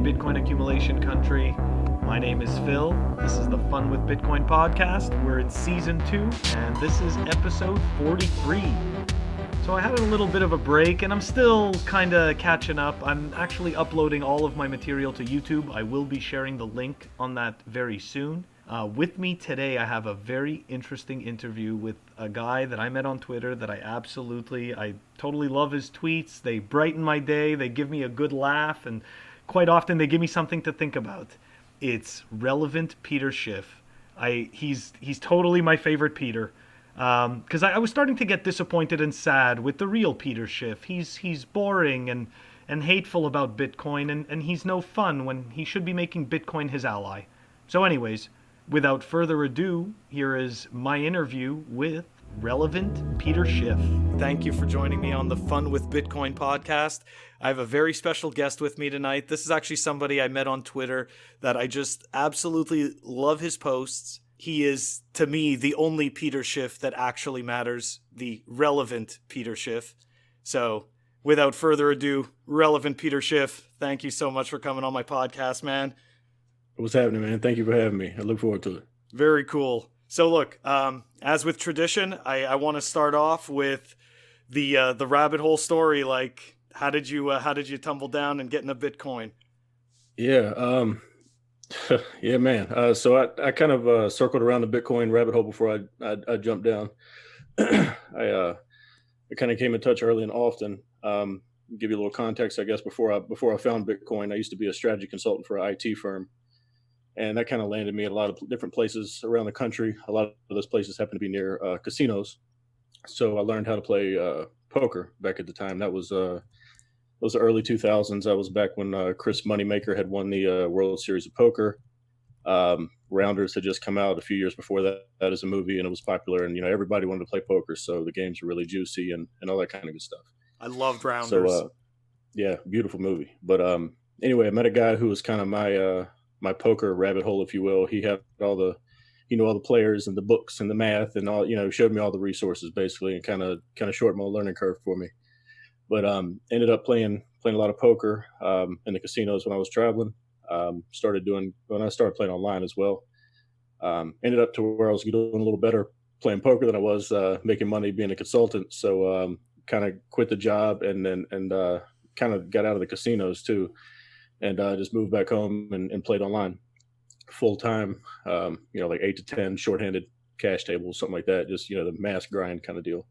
Bitcoin accumulation country. My name is Phil. This is the Fun with Bitcoin podcast. We're in season 2, and this is episode 43. So I had a little bit of a break, and I'm still kind of catching up. I'm actually uploading all of my material to YouTube. I will be sharing the link on that very soon. With me today, I have a very interesting interview with a guy that I met on Twitter that I totally love his tweets. They brighten my day, they give me a good laugh, and quite often they give me something to think about. It's Relevant Peter Schiff. He's totally my favorite Peter. Because I was starting to get disappointed and sad with the real Peter Schiff. He's boring and hateful about Bitcoin, and he's no fun when he should be making Bitcoin his ally. So anyways, without further ado, here is my interview with Relevant Peter Schiff. Thank you for joining me on the Fun with Bitcoin podcast. I have a very special guest with me tonight. This is actually somebody I met on Twitter that I just absolutely love his posts. He is, to me, the only Peter Schiff that actually matters, the relevant Peter Schiff. So, without further ado, Relevant Peter Schiff, thank you so much for coming on my podcast, man. What's happening, man? Thank you for having me. I look forward to it. Very cool. So look, as with tradition, I want to start off with the rabbit hole story. Like, how did you tumble down and get into Bitcoin? Yeah, yeah, man. So I kind of circled around the Bitcoin rabbit hole before I jumped down. I kind of came in touch early and often. Give you a little context, I guess. Before I found Bitcoin, I used to be a strategy consultant for an IT firm. And that kind of landed me at a lot of different places around the country. A lot of those places happen to be near casinos. So I learned how to play poker back at the time. That was the early 2000s. I was back when Chris Moneymaker had won the World Series of Poker. Rounders had just come out a few years before that as a movie, and it was popular. And, everybody wanted to play poker. So the games were really juicy and all that kind of good stuff. I loved Rounders. So, yeah, beautiful movie. But anyway, I met a guy who was kind of my poker rabbit hole, if you will. He had all the players and the books and the math and all, showed me all the resources basically, and kind of shortened my learning curve for me. But ended up playing a lot of poker in the casinos when I was traveling. When I started playing online as well. Ended up to where I was doing a little better playing poker than I was making money being a consultant. So kind of quit the job and kind of got out of the casinos too. And just moved back home and played online full time, like 8 to 10 shorthanded cash tables, something like that. Just, the mass grind kind of deal.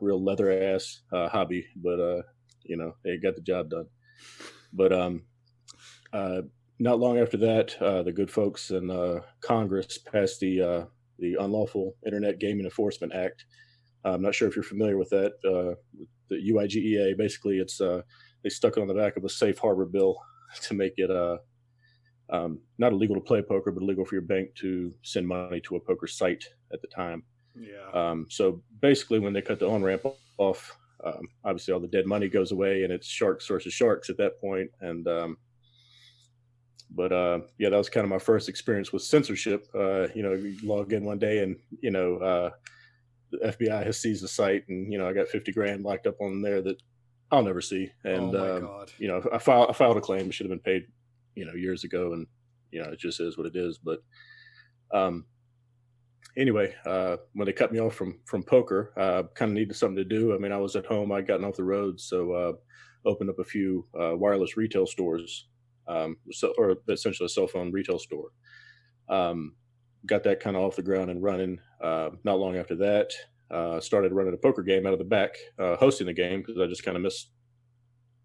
Real leather ass hobby, but, it got the job done. But not long after that, the good folks in Congress passed the Unlawful Internet Gaming Enforcement Act. I'm not sure if you're familiar with that. The UIGEA, basically, it's they stuck it on the back of a safe harbor bill to make it not illegal to play poker, but illegal for your bank to send money to a poker site at the time. Yeah. So basically, when they cut the on-ramp off, obviously all the dead money goes away, and it's sharks versus sharks at that point. And yeah, that was kind of my first experience with censorship. You log in one day, and the FBI has seized the site, and I got 50 grand locked up on there that I'll never see. And, oh my God. I filed a claim. It should have been paid, years ago. And, it just is what it is. But anyway, when they cut me off from poker, kind of needed something to do. I mean, I was at home. I'd gotten off the road. So opened up a few wireless retail stores, or essentially a cell phone retail store. Got that kind of off the ground and running. Not long after that, started running a poker game out of the back, hosting the game because I just kind of missed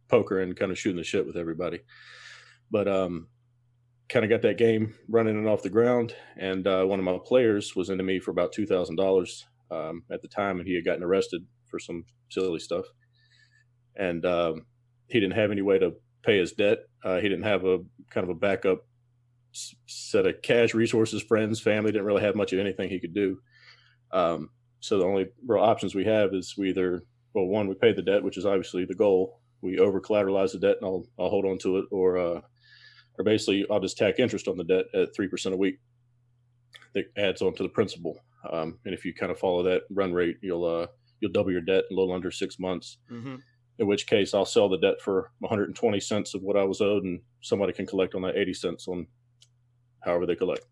poker and kind of shooting the shit with everybody. But kind of got that game running and off the ground. And one of my players was into me for about $2,000 at the time, and he had gotten arrested for some silly stuff. And he didn't have any way to pay his debt. He didn't have a kind of a backup set of cash resources, friends, family. Didn't really have much of anything he could do. So the only real options we have is we either, one, we pay the debt, which is obviously the goal. We over collateralize the debt, and I'll hold on to it, or basically I'll just tack interest on the debt at 3% a week. That adds on to the principal. And if you kind of follow that run rate, you'll double your debt in a little under 6 months. Mm-hmm. in which case I'll sell the debt for 120 cents of what I was owed, and somebody can collect on that 80 cents on however they collect.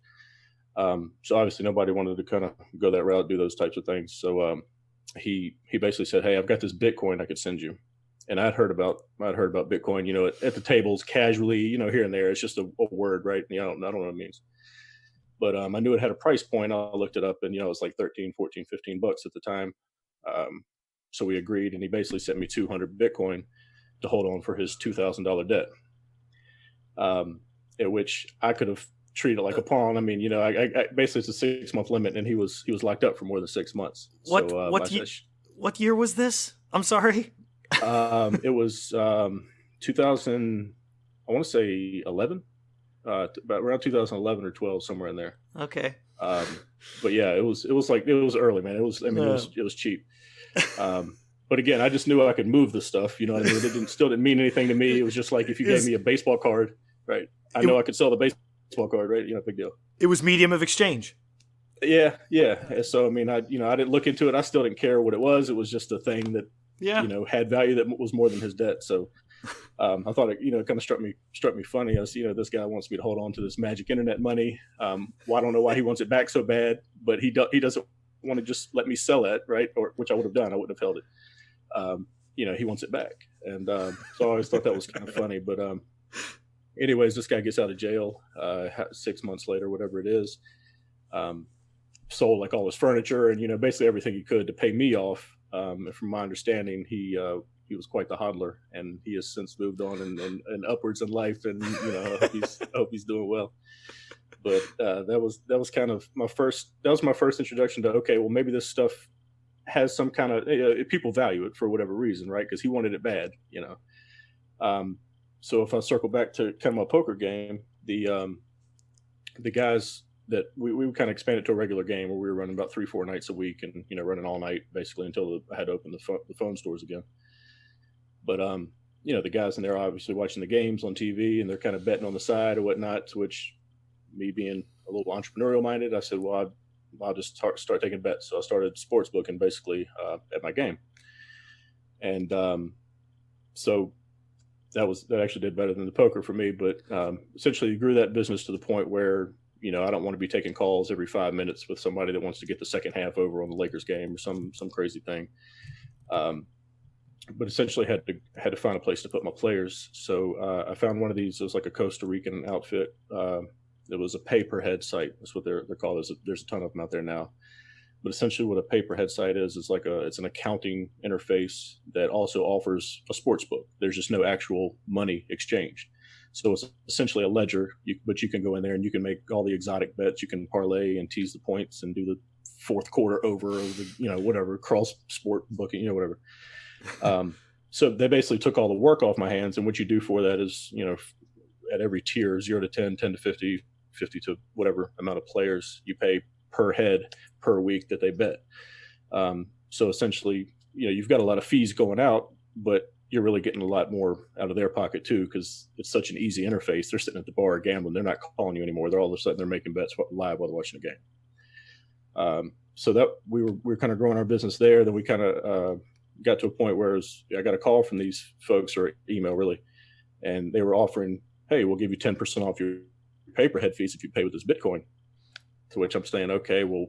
So obviously nobody wanted to kind of go that route, do those types of things. So he basically said, "Hey, I've got this Bitcoin I could send you." And I'd heard about Bitcoin, at the tables casually, here and there. It's just a word, right? I don't know what it means. But I knew it had a price point. I looked it up, and it was like 13, 14, 15 bucks at the time. So we agreed, and he basically sent me 200 Bitcoin to hold on for his $2,000 debt, at which I could have treated like a pawn. I mean, I basically it's a 6-month limit, and he was locked up for more than 6 months. What year was this? I'm sorry. It was 2000. I want to say 11, about around 2011 or 12, somewhere in there. Okay. But yeah, it was early, man. It was cheap. But again, I just knew I could move the stuff. You know what I mean? It still didn't mean anything to me. It was just like if you gave me a baseball card, right? I know I could sell the baseball card, right? Big deal. It was medium of exchange. Yeah. So I mean, I didn't look into it. I still didn't care what it was. It was just a thing that had value that was more than his debt. So I thought it kind of struck me funny. I was, this guy wants me to hold on to this magic internet money. Well, I don't know why he wants it back so bad, but he doesn't want to just let me sell it, right? Or which I would have done. I wouldn't have held it. He wants it back, and so I always thought that was kind of funny. But anyways, this guy gets out of jail 6 months later, whatever it is. Sold like all his furniture and basically everything he could to pay me off. And from my understanding, he was quite the hodler, and he has since moved on and upwards in life. And I hope he's doing well. But that was kind of my first introduction to, okay, well, maybe this stuff has some kind of people value it for whatever reason, right? Because he wanted it bad, So if I circle back to kind of my poker game, the guys that we kind of expanded to a regular game where we were running about 3-4 nights a week, and running all night basically until I had to open the phone stores again. But the guys in there are obviously watching the games on TV, and they're kind of betting on the side or whatnot. To which, me being a little entrepreneurial minded, I said, well, I'll just start taking bets. So I started sports booking basically at my game, and so that actually did better than the poker for me. But essentially grew that business to the point where I don't want to be taking calls every 5 minutes with somebody that wants to get the second half over on the Lakers game or some crazy thing. But essentially had to find a place to put my players. So I found one of these. It was like a Costa Rican outfit. It was a pay-per-head site. That's what they're called. There's a ton of them out there now. But essentially what a pay-per-head site is it's an accounting interface that also offers a sports book. There's just no actual money exchange. So it's essentially a ledger, but you can go in there and you can make all the exotic bets. You can parlay and tease the points and do the fourth quarter over, or whatever, cross sport booking, whatever. So they basically took all the work off my hands. And what you do for that is, at every tier, 0 to 10, 10 to 50, 50 to whatever amount of players, you pay per head per week that they bet. So essentially, you've got a lot of fees going out, but you're really getting a lot more out of their pocket too, because it's such an easy interface. They're sitting at the bar gambling. They're not calling you anymore. They're all of a sudden they're making bets live while they're watching the game. So that we were kind of growing our business there. Then we kind of got to a point where I got a call from these folks, or email really, and they were offering, hey, we'll give you 10% off your paperhead fees if you pay with this Bitcoin. To which I'm saying, okay, well,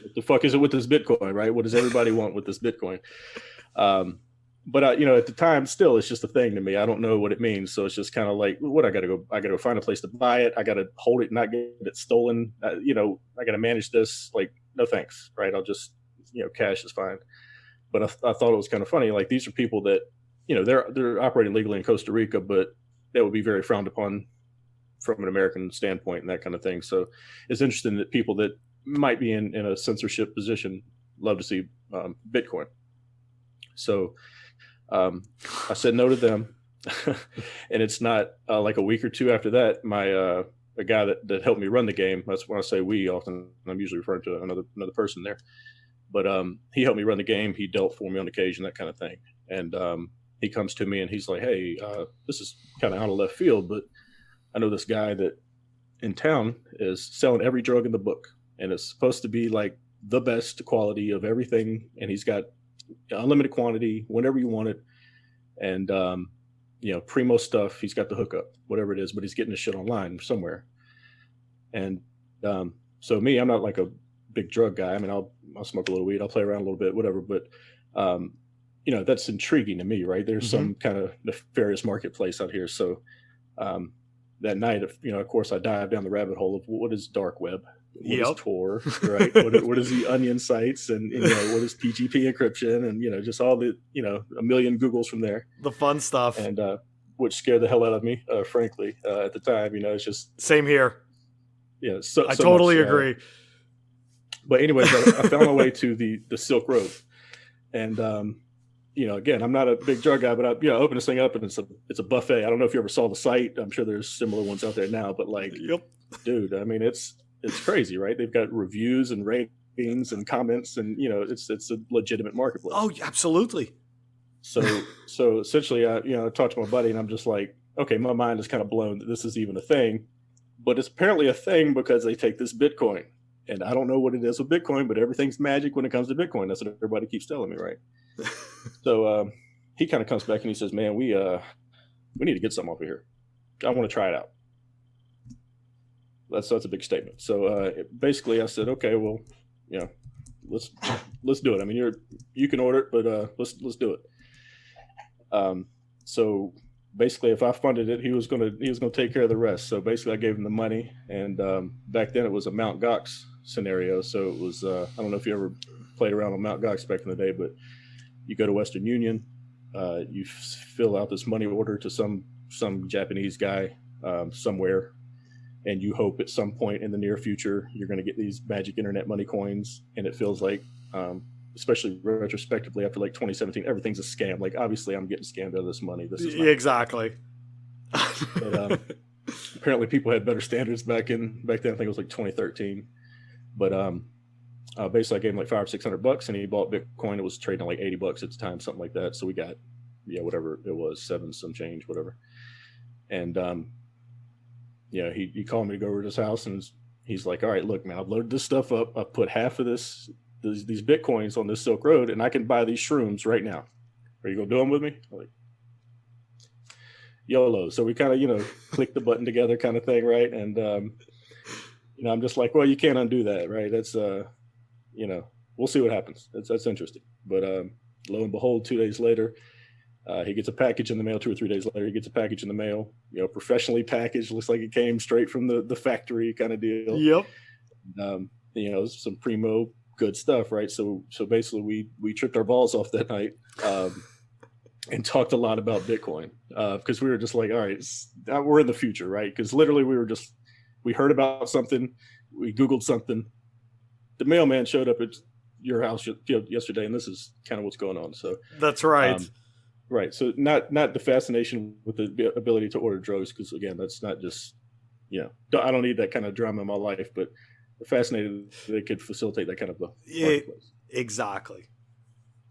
what the fuck is it with this Bitcoin, right? What does everybody want with this Bitcoin? But at the time, still, it's just a thing to me. I don't know what it means. So it's just kind of like, I got to go find a place to buy it. I got to hold it, not get it stolen. I got to manage this. Like, no thanks, right? I'll just, cash is fine. But I thought it was kind of funny. Like, these are people that, they're operating legally in Costa Rica, but that would be very frowned upon from an American standpoint and that kind of thing. So it's interesting that people that might be in a censorship position love to see Bitcoin. So I said no to them. And it's not like a week or two after that, my a guy that helped me run the game, that's when I say we, often I'm usually referring to another person there, but he helped me run the game. He dealt for me on occasion, that kind of thing. And he comes to me and he's like, hey, this is kind of out of left field, but I know this guy that in town is selling every drug in the book, and it's supposed to be like the best quality of everything. And he's got unlimited quantity whenever you want it. and primo stuff. He's got the hookup, whatever it is, but he's getting the shit online somewhere. And so me, I'm not like a big drug guy. I mean, I'll smoke a little weed, I'll play around a little bit, whatever. But that's intriguing to me, right? There's some kind of nefarious marketplace out here. So that night, of course, I dived down the rabbit hole of what is dark web, what is Tor, right? what is the onion sites, and what is PGP encryption, and just all the a million Googles from there, the fun stuff, and which scared the hell out of me, frankly, at the time. It's just same here. Yeah, so I totally agree. But anyways, I found my way to the Silk Road, and again, I'm not a big drug guy, but I open this thing up and it's a buffet. I don't know if you ever saw the site. I'm sure there's similar ones out there now, but dude, I mean, it's crazy, right? They've got reviews and ratings and comments, and it's a legitimate marketplace. Oh, absolutely. So essentially, I talked to my buddy, and I'm just like, okay, my mind is kind of blown that this is even a thing, but it's apparently a thing because they take this Bitcoin, and I don't know what it is with Bitcoin, but everything's magic when it comes to Bitcoin. That's what everybody keeps telling me, right? So he kind of comes back and he says, man, we need to get something off of here. I want to try it out. That's a big statement. So basically I said, okay, well, let's do it. I mean, you can order it, but let's do it. So basically, if I funded it, he was gonna take care of the rest. So basically, I gave him the money, and back then it was a Mt. Gox scenario. So it was I don't know if you ever played around on Mt. Gox back in the day, but you go to Western Union, you fill out this money order to some Japanese guy somewhere, and you hope at some point in the near future you're going to get these magic internet money coins. And it feels like, especially retrospectively after like 2017, everything's a scam. Like, obviously I'm getting scammed out of this money. This is exactly. But, apparently people had better standards back then. I think it was like 2013. But basically I gave him like $500 or $600, and he bought Bitcoin. It was trading like $80 at the time, something like that. So we got, whatever it was, 7 some change, whatever. And he called me to go over to his house, and he's like, all right, look, man, I've loaded this stuff up. I've put half of these Bitcoins on this Silk Road, and I can buy these shrooms right now. Are you gonna do them with me? I'm like, YOLO. So we kind of, click the button together kind of thing, right? And I'm just like, well, you can't undo that, right? That's we'll see what happens. That's interesting. But lo and behold, 2 days later, he gets a package in the mail. 2 or 3 days later, he gets a package in the mail, professionally packaged, looks like it came straight from the factory kind of deal. Yep. Some primo good stuff, right? So basically we tripped our balls off that night and talked a lot about Bitcoin because we were just like, all right, we're in the future, right? Because literally we heard about something, we Googled something, the mailman showed up at your house yesterday, and this is kind of what's going on. So that's right. Right. So not the fascination with the ability to order drugs, because again, that's not just, I don't need that kind of drama in my life, but fascinated that they could facilitate that kind of a marketplace. Exactly.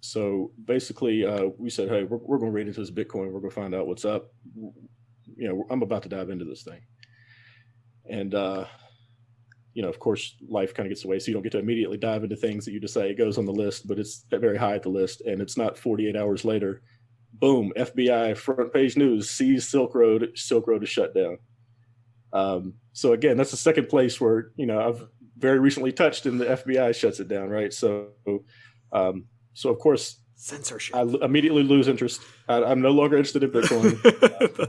So basically, we said, hey, we're going to read into this Bitcoin. We're going to find out what's up. I'm about to dive into this thing. And, of course, life kind of gets away. So you don't get to immediately dive into things that you decide it goes on the list, but it's very high at the list. And it's not 48 hours later. Boom, FBI front page news, sees Silk Road is shut down. So again, that's the second place where, I've very recently touched, and the FBI shuts it down. Right. So of course, censorship. I immediately lose interest. I'm no longer interested in Bitcoin.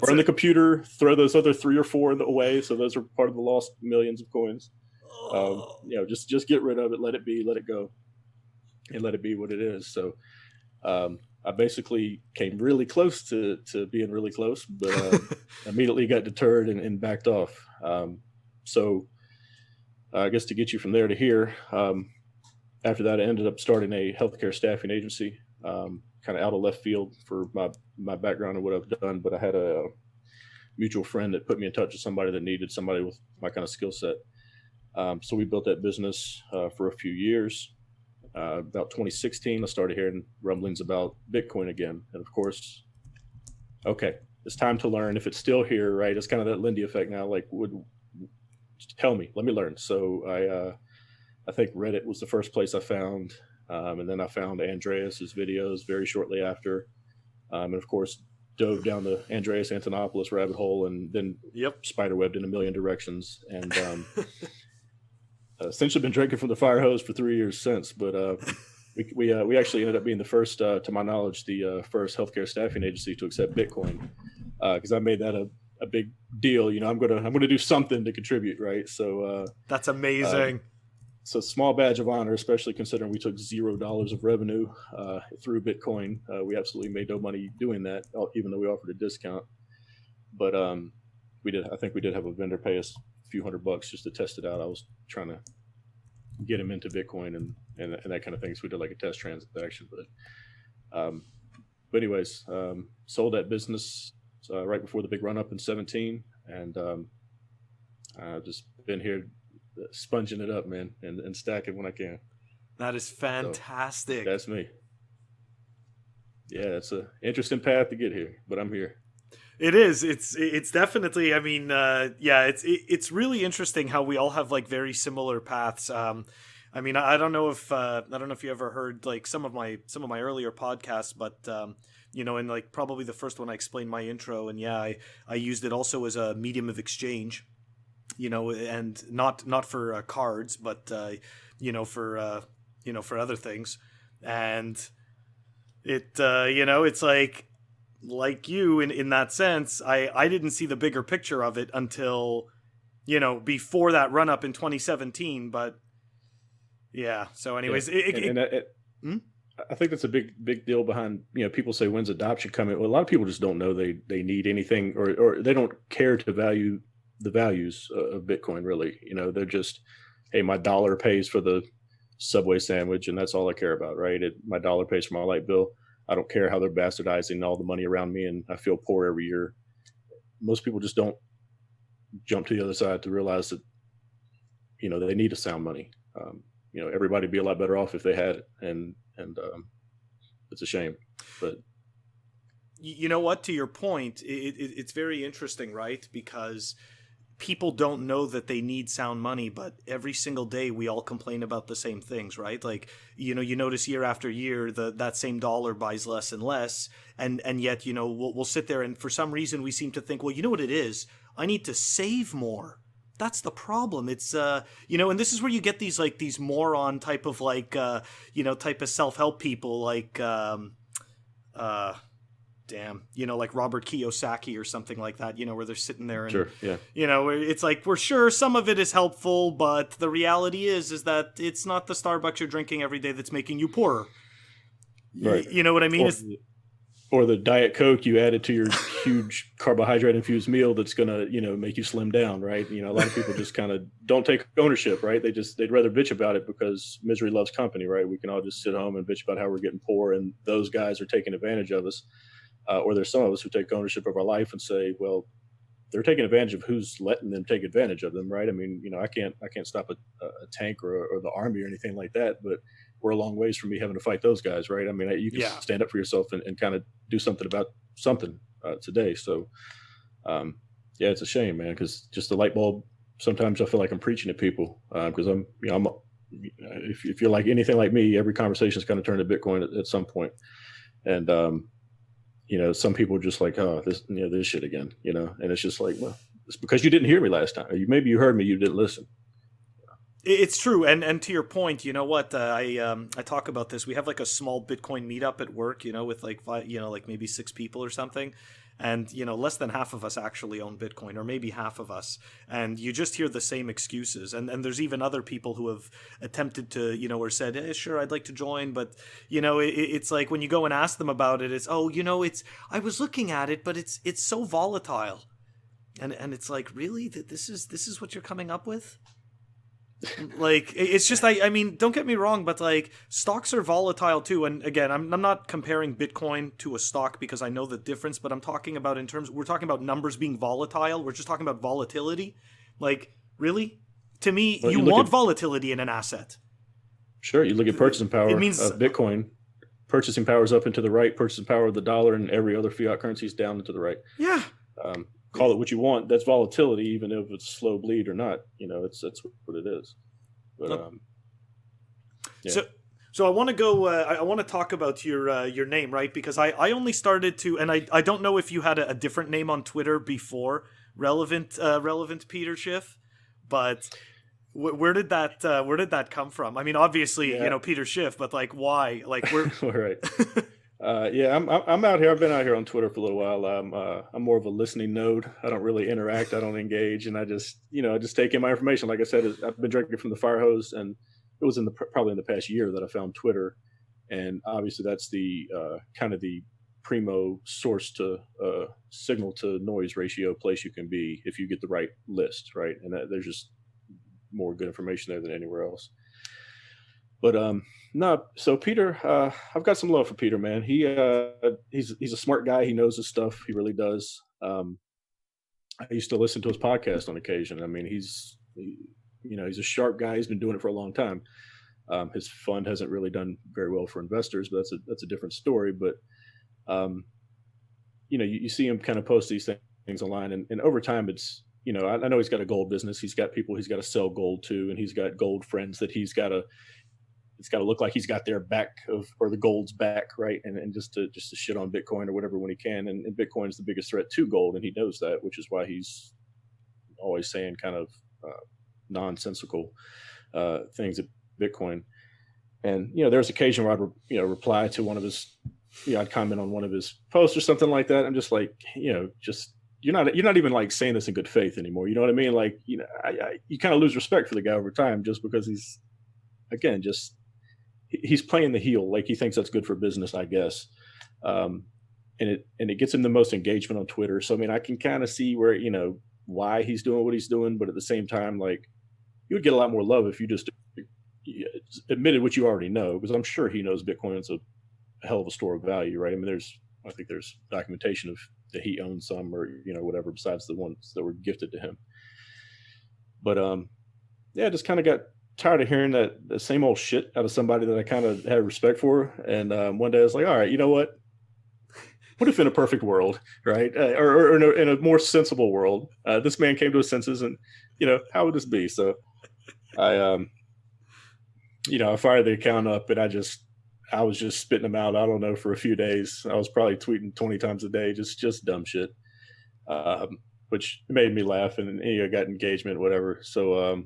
Burn the computer, throw those other 3 or 4 away. So those are part of the lost millions of coins. Just get rid of it, let it be, let it go, and let it be what it is. So, I basically came really close to being really close, but immediately got deterred and backed off. So I guess to get you from there to here, after that, I ended up starting a healthcare staffing agency, kind of out of left field for my background and what I've done. But I had a mutual friend that put me in touch with somebody that needed somebody with my kind of skill set. So we built that business for a few years. About 2016, I started hearing rumblings about Bitcoin again. And of course, okay, it's time to learn. If it's still here, right? It's kind of that Lindy effect now. Like, tell me, let me learn. So I think Reddit was the first place I found. And then I found Andreas's videos very shortly after. And of course, dove down the Andreas Antonopoulos rabbit hole, and then spiderwebbed in a million directions. And essentially been drinking from the fire hose for 3 years since. But we actually ended up being the first, to my knowledge, the first healthcare staffing agency to accept Bitcoin, because I made that a big deal. I'm gonna do something to contribute, right? So that's amazing. So small badge of honor, especially considering we took $0 of revenue through Bitcoin. We absolutely made no money doing that, even though we offered a discount. But I think we did have a vendor pay us a few $100 just to test it out. I was trying to get him into Bitcoin and that kind of thing. So we did like a test transaction. But anyways, sold that business right before the big run up in 2017, and I've just been here sponging it up, man, and stacking when I can. That is fantastic. So that's me. Yeah, it's an interesting path to get here, but I'm here. It is. It's definitely. I mean, it's really interesting how we all have like very similar paths. I mean, I don't know if you ever heard like some of my earlier podcasts, but in like probably the first one I explained my intro, and I used it also as a medium of exchange. And not for cards, but for other things, and it it's like you in that sense. I didn't see the bigger picture of it until before that run up in 2017. But yeah, so anyways, I think that's a big deal behind people say, when's adoption coming? Well, a lot of people just don't know they need anything, or they don't care to value the values of Bitcoin, really. They're just, hey, my dollar pays for the Subway sandwich, and that's all I care about, right? My dollar pays for my light bill. I don't care how they're bastardizing all the money around me, and I feel poor every year. Most people just don't jump to the other side to realize that, they need a sound money. Everybody would be a lot better off if they had it, and it's a shame. But you know what? To your point, it's very interesting, right? Because people don't know that they need sound money, but every single day we all complain about the same things, right? Like, you notice year after year that same dollar buys less and less, and yet, we'll sit there, and for some reason we seem to think, well, you know what it is? I need to save more. That's the problem. It's and this is where you get these moron type of type of self-help people like like Robert Kiyosaki or something like that, where they're sitting there and, sure, yeah. It's like, we're sure some of it is helpful, but the reality is that it's not the Starbucks you're drinking every day that's making you poorer. Right. You know what I mean? Or the Diet Coke you added to your huge carbohydrate infused meal that's going to, make you slim down, right? A lot of people just kind of don't take ownership, right? They'd rather bitch about it because misery loves company, right? We can all just sit home and bitch about how we're getting poor and those guys are taking advantage of us. Or there's some of us who take ownership of our life and say, well, they're taking advantage of who's letting them take advantage of them, right? I mean, I can't stop a tank or the army or anything like that, but we're a long ways from me having to fight those guys, right? I mean, you can stand up for yourself and kind of do something about something today. So, it's a shame, man, because just the light bulb. Sometimes I feel like I'm preaching to people because if you're like anything like me, every conversation is kind of turned to Bitcoin at some point, and some people are just like, oh, this shit again, and it's just like, well, it's because you didn't hear me last time. Maybe you heard me, you didn't listen. It's true, and to your point, you know what? I talk about this. We have like a small Bitcoin meetup at work, with like like maybe 6 people or something, and less than half of us actually own Bitcoin, or maybe half of us, and you just hear the same excuses. And there's even other people who have attempted to, or said, hey, sure, I'd like to join, but it's like when you go and ask them about it, it's I was looking at it, but it's so volatile, and it's like, really, this is what you're coming up with? Like, it's just, I mean, don't get me wrong, but like, stocks are volatile too. And again, I'm not comparing Bitcoin to a stock because I know the difference, but I'm talking about we're talking about numbers being volatile. We're just talking about volatility. Like, really? To me, you want volatility in an asset. Sure. You look at purchasing power of Bitcoin. Purchasing power is up and to the right. Purchasing power of the dollar and every other fiat currency is down and to the right. Yeah. Call it what you want. That's volatility, even if it's slow bleed or not. That's what it is. But So I want to go. I want to talk about your name, right? Because I only started to, and I don't know if you had a different name on Twitter before relevant Peter Schiff, but where did that come from? I mean, obviously, Yeah, Peter Schiff, but like why? Like where? all right. Yeah, I'm out here. I've been out here on Twitter for a little while. I'm more of a listening node. I don't really interact. I don't engage, and I just take in my information. Like I said, I've been drinking from the fire hose, and it was probably in the past year that I found Twitter, and obviously that's the kind of the primo source to signal to noise ratio place you can be if you get the right list, right? And there's just more good information there than anywhere else. But no, so Peter, I've got some love for Peter, man. He's a smart guy. He knows his stuff. He really does. I used to listen to his podcast on occasion. I mean, he's a sharp guy. He's been doing it for a long time. His fund hasn't really done very well for investors, but that's a different story. But you see him kind of post these things online, and over time, I know he's got a gold business. He's got people he's got to sell gold to, and he's got gold friends that it's got to look like he's got their back or the gold's back, right? And just to shit on Bitcoin or whatever when he can. And Bitcoin is the biggest threat to gold, and he knows that, which is why he's always saying kind of nonsensical things at Bitcoin. And there's occasion where I'd reply to one of his, I'd comment on one of his posts or something like that. I'm just like, just you're not even like saying this in good faith anymore. You know what I mean? Like, you kind of lose respect for the guy over time just because he's playing the heel, like he thinks that's good for business, I guess. And it gets him the most engagement on Twitter. So I mean, I can kind of see where why he's doing what he's doing, but at the same time, like, you would get a lot more love if you just admitted what you already know, because I'm sure he knows Bitcoin is a hell of a store of value, right? I mean, I think there's documentation of that he owns some, or whatever, besides the ones that were gifted to him. But yeah, just kind of got tired of hearing the same old shit out of somebody that I kind of had respect for. And one day I was like, all right, you know what? What if in a perfect world, right? Or in a more sensible world, this man came to his senses, and how would this be? So I I fired the account up, and I was just spitting them out. I don't know, for a few days. I was probably tweeting 20 times a day, just dumb shit, which made me laugh, and got engagement, whatever. So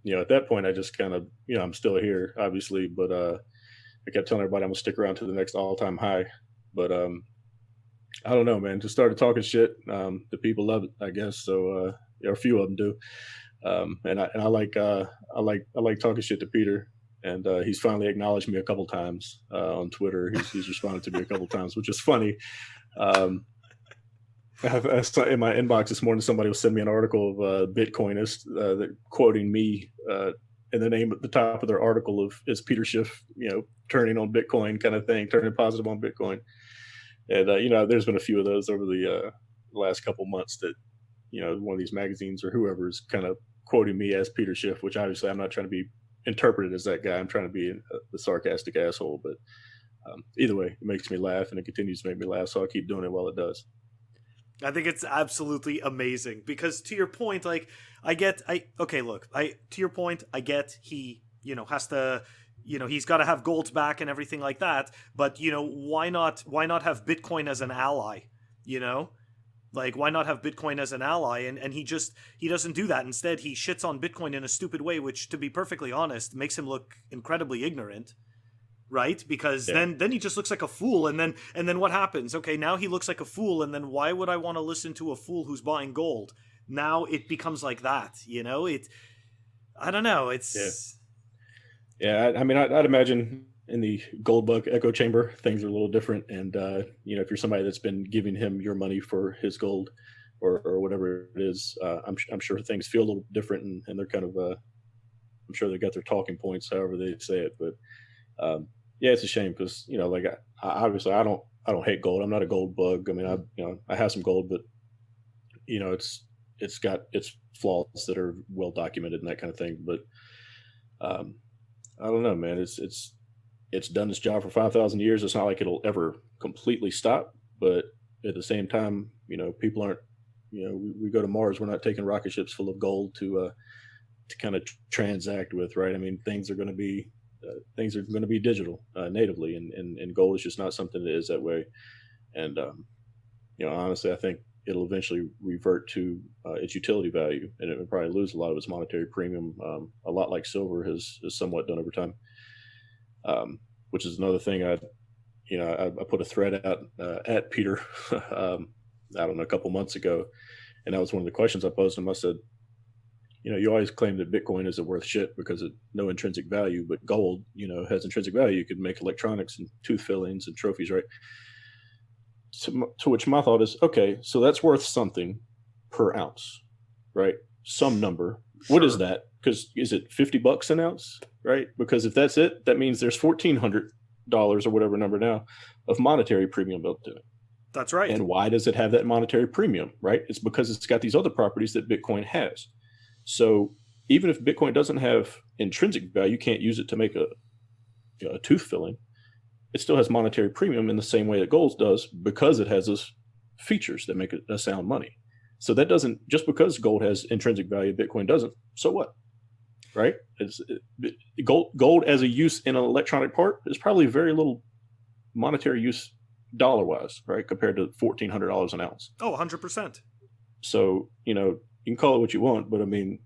at that point, I just kind of, I'm still here, obviously, but I kept telling everybody I'm gonna stick around to the next all-time high. But I don't know, man. Just started talking shit. The people love it, I guess. So a few of them do. And I like talking shit to Peter, and he's finally acknowledged me a couple times on Twitter. He's responded to me a couple times, which is funny. I saw in my inbox this morning, somebody was sending me an article of Bitcoinist that quoting me in the name at the top of their article of is Peter Schiff, turning on Bitcoin kind of thing, turning positive on Bitcoin. And there's been a few of those over the last couple months that one of these magazines or whoever is kind of quoting me as Peter Schiff, which obviously I'm not trying to be interpreted as that guy. I'm trying to be the sarcastic asshole, but either way, it makes me laugh, and it continues to make me laugh, so I'll keep doing it while it does. I think it's absolutely amazing, because to your point, like, to your point, I get he, has to, he's got to have gold's back and everything like that, but why not have Bitcoin as an ally? Like, why not have Bitcoin as an ally? And he doesn't do that. Instead, he shits on Bitcoin in a stupid way, which, to be perfectly honest, makes him look incredibly ignorant. Right? Because then he just looks like a fool, and then what happens? Okay, now he looks like a fool, and then why would I want to listen to a fool who's buying gold? Now it becomes like that, I don't know. It's I mean, I'd imagine in the gold bug echo chamber, things are a little different, and if you're somebody that's been giving him your money for his gold or whatever it is, I'm sure things feel a little different, and they're kind of I'm sure they got their talking points, however they say it, but. Yeah, it's a shame because like obviously I don't hate gold. I'm not a gold bug. I mean, I have some gold, but it's got its flaws that are well documented and that kind of thing. But I don't know, man. It's done its job for 5,000 years. It's not like it'll ever completely stop. But at the same time, people aren't. We go to Mars. We're not taking rocket ships full of gold to kind of transact with, right? I mean, things are going to be things are going to be digital natively, and gold is just not something that is that way. And honestly, I think it'll eventually revert to its utility value, and it will probably lose a lot of its monetary premium, a lot like silver has somewhat done over time. Which is another thing I put a thread out at Peter, I don't know, a couple months ago, and that was one of the questions I posed him. I said, you always claim that Bitcoin isn't worth shit because of no intrinsic value, but gold, has intrinsic value. You could make electronics and tooth fillings and trophies, right? To which my thought is, okay, so that's worth something per ounce, right? Some number. Sure. What is that? Because is it $50 an ounce, right? Because if that's it, that means there's $1,400 or whatever number now of monetary premium built to it. That's right. And why does it have that monetary premium, right? It's because it's got these other properties that Bitcoin has. So even if Bitcoin doesn't have intrinsic value, you can't use it to make a tooth filling. It still has monetary premium in the same way that gold does, because it has those features that make it a sound money. So that doesn't, just because gold has intrinsic value, Bitcoin doesn't. So what, right? Gold as a use in an electronic part is probably very little monetary use dollar-wise, right, compared to $1,400 an ounce. Oh, 100%. So, you can call it what you want, but I mean,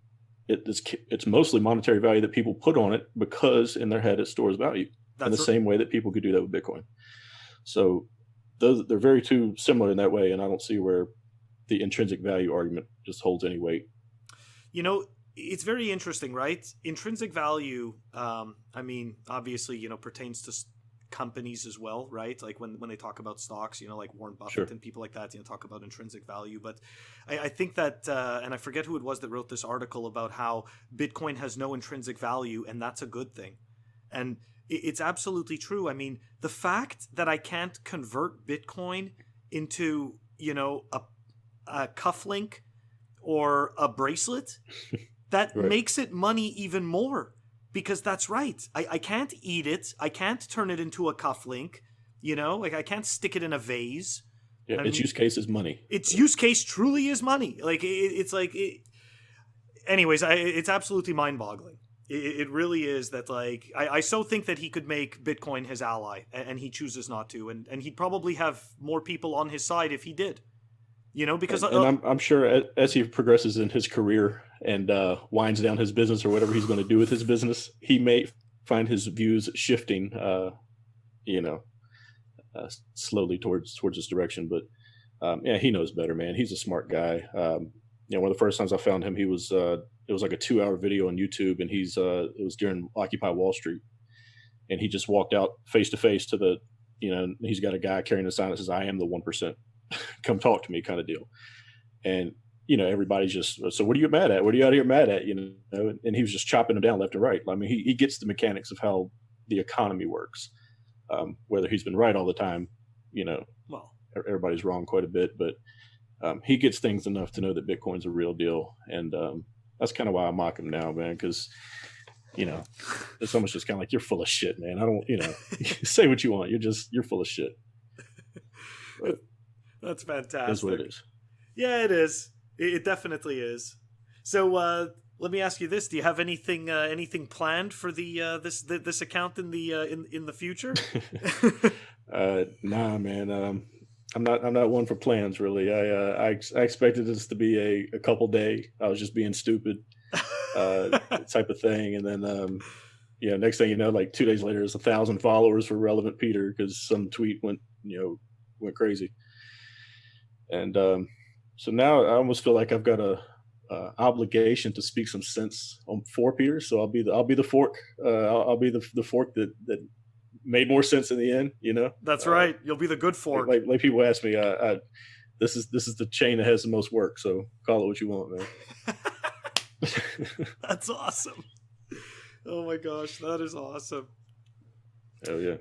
it's mostly monetary value that people put on it because in their head it stores value. In the same way that people could do that with Bitcoin. So they're very too similar in that way, and I don't see where the intrinsic value argument just holds any weight. It's very interesting, right? Intrinsic value, obviously, pertains to companies as well, right? Like when they talk about stocks, like Warren Buffett Sure. and people like that, talk about intrinsic value. But I think that, and I forget who it was that wrote this article about how Bitcoin has no intrinsic value, and that's a good thing. And it's absolutely true. I mean, the fact that I can't convert Bitcoin into, a cufflink or a bracelet, that right. makes it money even more, because that's right. I can't eat it. I can't turn it into a cufflink, like I can't stick it in a vase. Yeah, its use case is money. Its use case truly is money. Like anyways, it's absolutely mind-boggling. It really is that, like, I so think that he could make Bitcoin his ally, and he chooses not to, and he'd probably have more people on his side if he did, because and I'm sure as he progresses in his career and winds down his business or whatever he's going to do with his business, he may find his views shifting, slowly towards this direction. But he knows better, man. He's a smart guy. One of the first times I found him, he was it was like a 2-hour video on YouTube, and it was during Occupy Wall Street, and he just walked out face to face to the, he's got a guy carrying a sign that says, "I am the 1%, come talk to me," kind of deal. And everybody's just, so what are you mad at? What are you out here mad at? And he was just chopping them down left and right. I mean, he gets the mechanics of how the economy works. Whether he's been right all the time, well, everybody's wrong quite a bit, but he gets things enough to know that Bitcoin's a real deal. And that's kind of why I mock him now, man, because, it's almost just kind of like, you're full of shit, man. I don't, say what you want. You're full of shit. But that's fantastic. That's what it is. Yeah, it is. It definitely is. So let me ask you this: do you have anything planned for the this account in the future? Nah, man. I'm not one for plans, really. I expected this to be a couple day. I was just being stupid, type of thing, and then next thing you know, like 2 days later, there's 1,000 followers for Relevant Peter because some tweet went crazy, and so now I almost feel like I've got a obligation to speak some sense for Peter. So I'll be the fork. I'll be the fork that made more sense in the end, That's right. You'll be the good fork. Like people ask me, this is the chain that has the most work. So call it what you want, man. That's awesome. Oh my gosh, that is awesome. Hell yeah.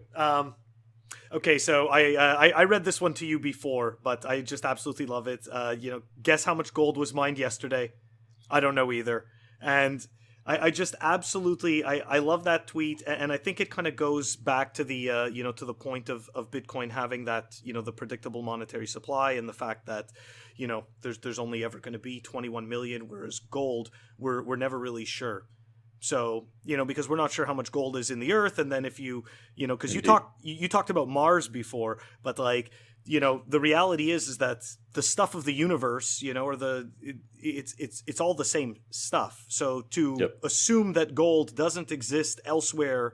Okay, so I read this one to you before, but I just absolutely love it. Guess how much gold was mined yesterday? I don't know either. And I just absolutely, I love that tweet, and I think it kind of goes back to the, to the point of Bitcoin having that, the predictable monetary supply, and the fact that, there's only ever going to be 21 million, whereas gold, we're never really sure. So, because we're not sure how much gold is in the earth. And then if because you Indeed. talked about Mars before, but like, the reality is that the stuff of the universe, it's all the same stuff. So to Yep. assume that gold doesn't exist elsewhere,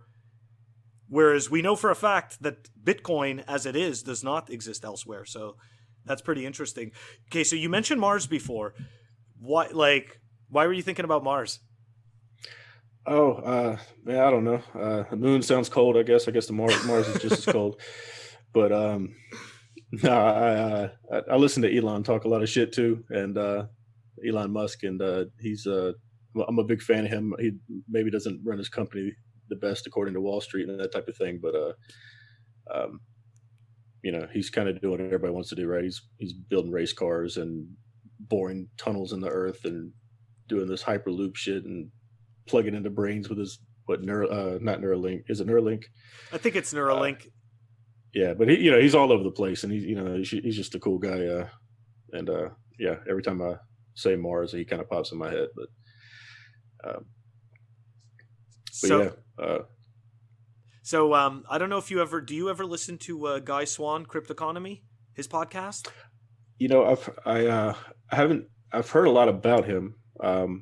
whereas we know for a fact that Bitcoin as it is does not exist elsewhere. So that's pretty interesting. Okay, so you mentioned Mars before. Why were you thinking about Mars? Oh, man, I don't know. The moon sounds cold. I guess. The Mars is just as cold. But no, I listen to Elon talk a lot of shit too, and Elon Musk, and I'm a big fan of him. He maybe doesn't run his company the best according to Wall Street and that type of thing, but um, he's kind of doing what everybody wants to do, right? He's building race cars and boring tunnels in the earth and doing this hyperloop shit and plugging into brains with his not Neuralink. Is it Neuralink? I think it's Uh, Neuralink. yeah, but he's all over the place, and he's just a cool guy. And yeah, every time I say Mars, he kind of pops in my head. But So yeah, I don't know if do you ever listen to Guy Swan, Cryptoconomy, his podcast? I haven't. I've heard a lot about him. I've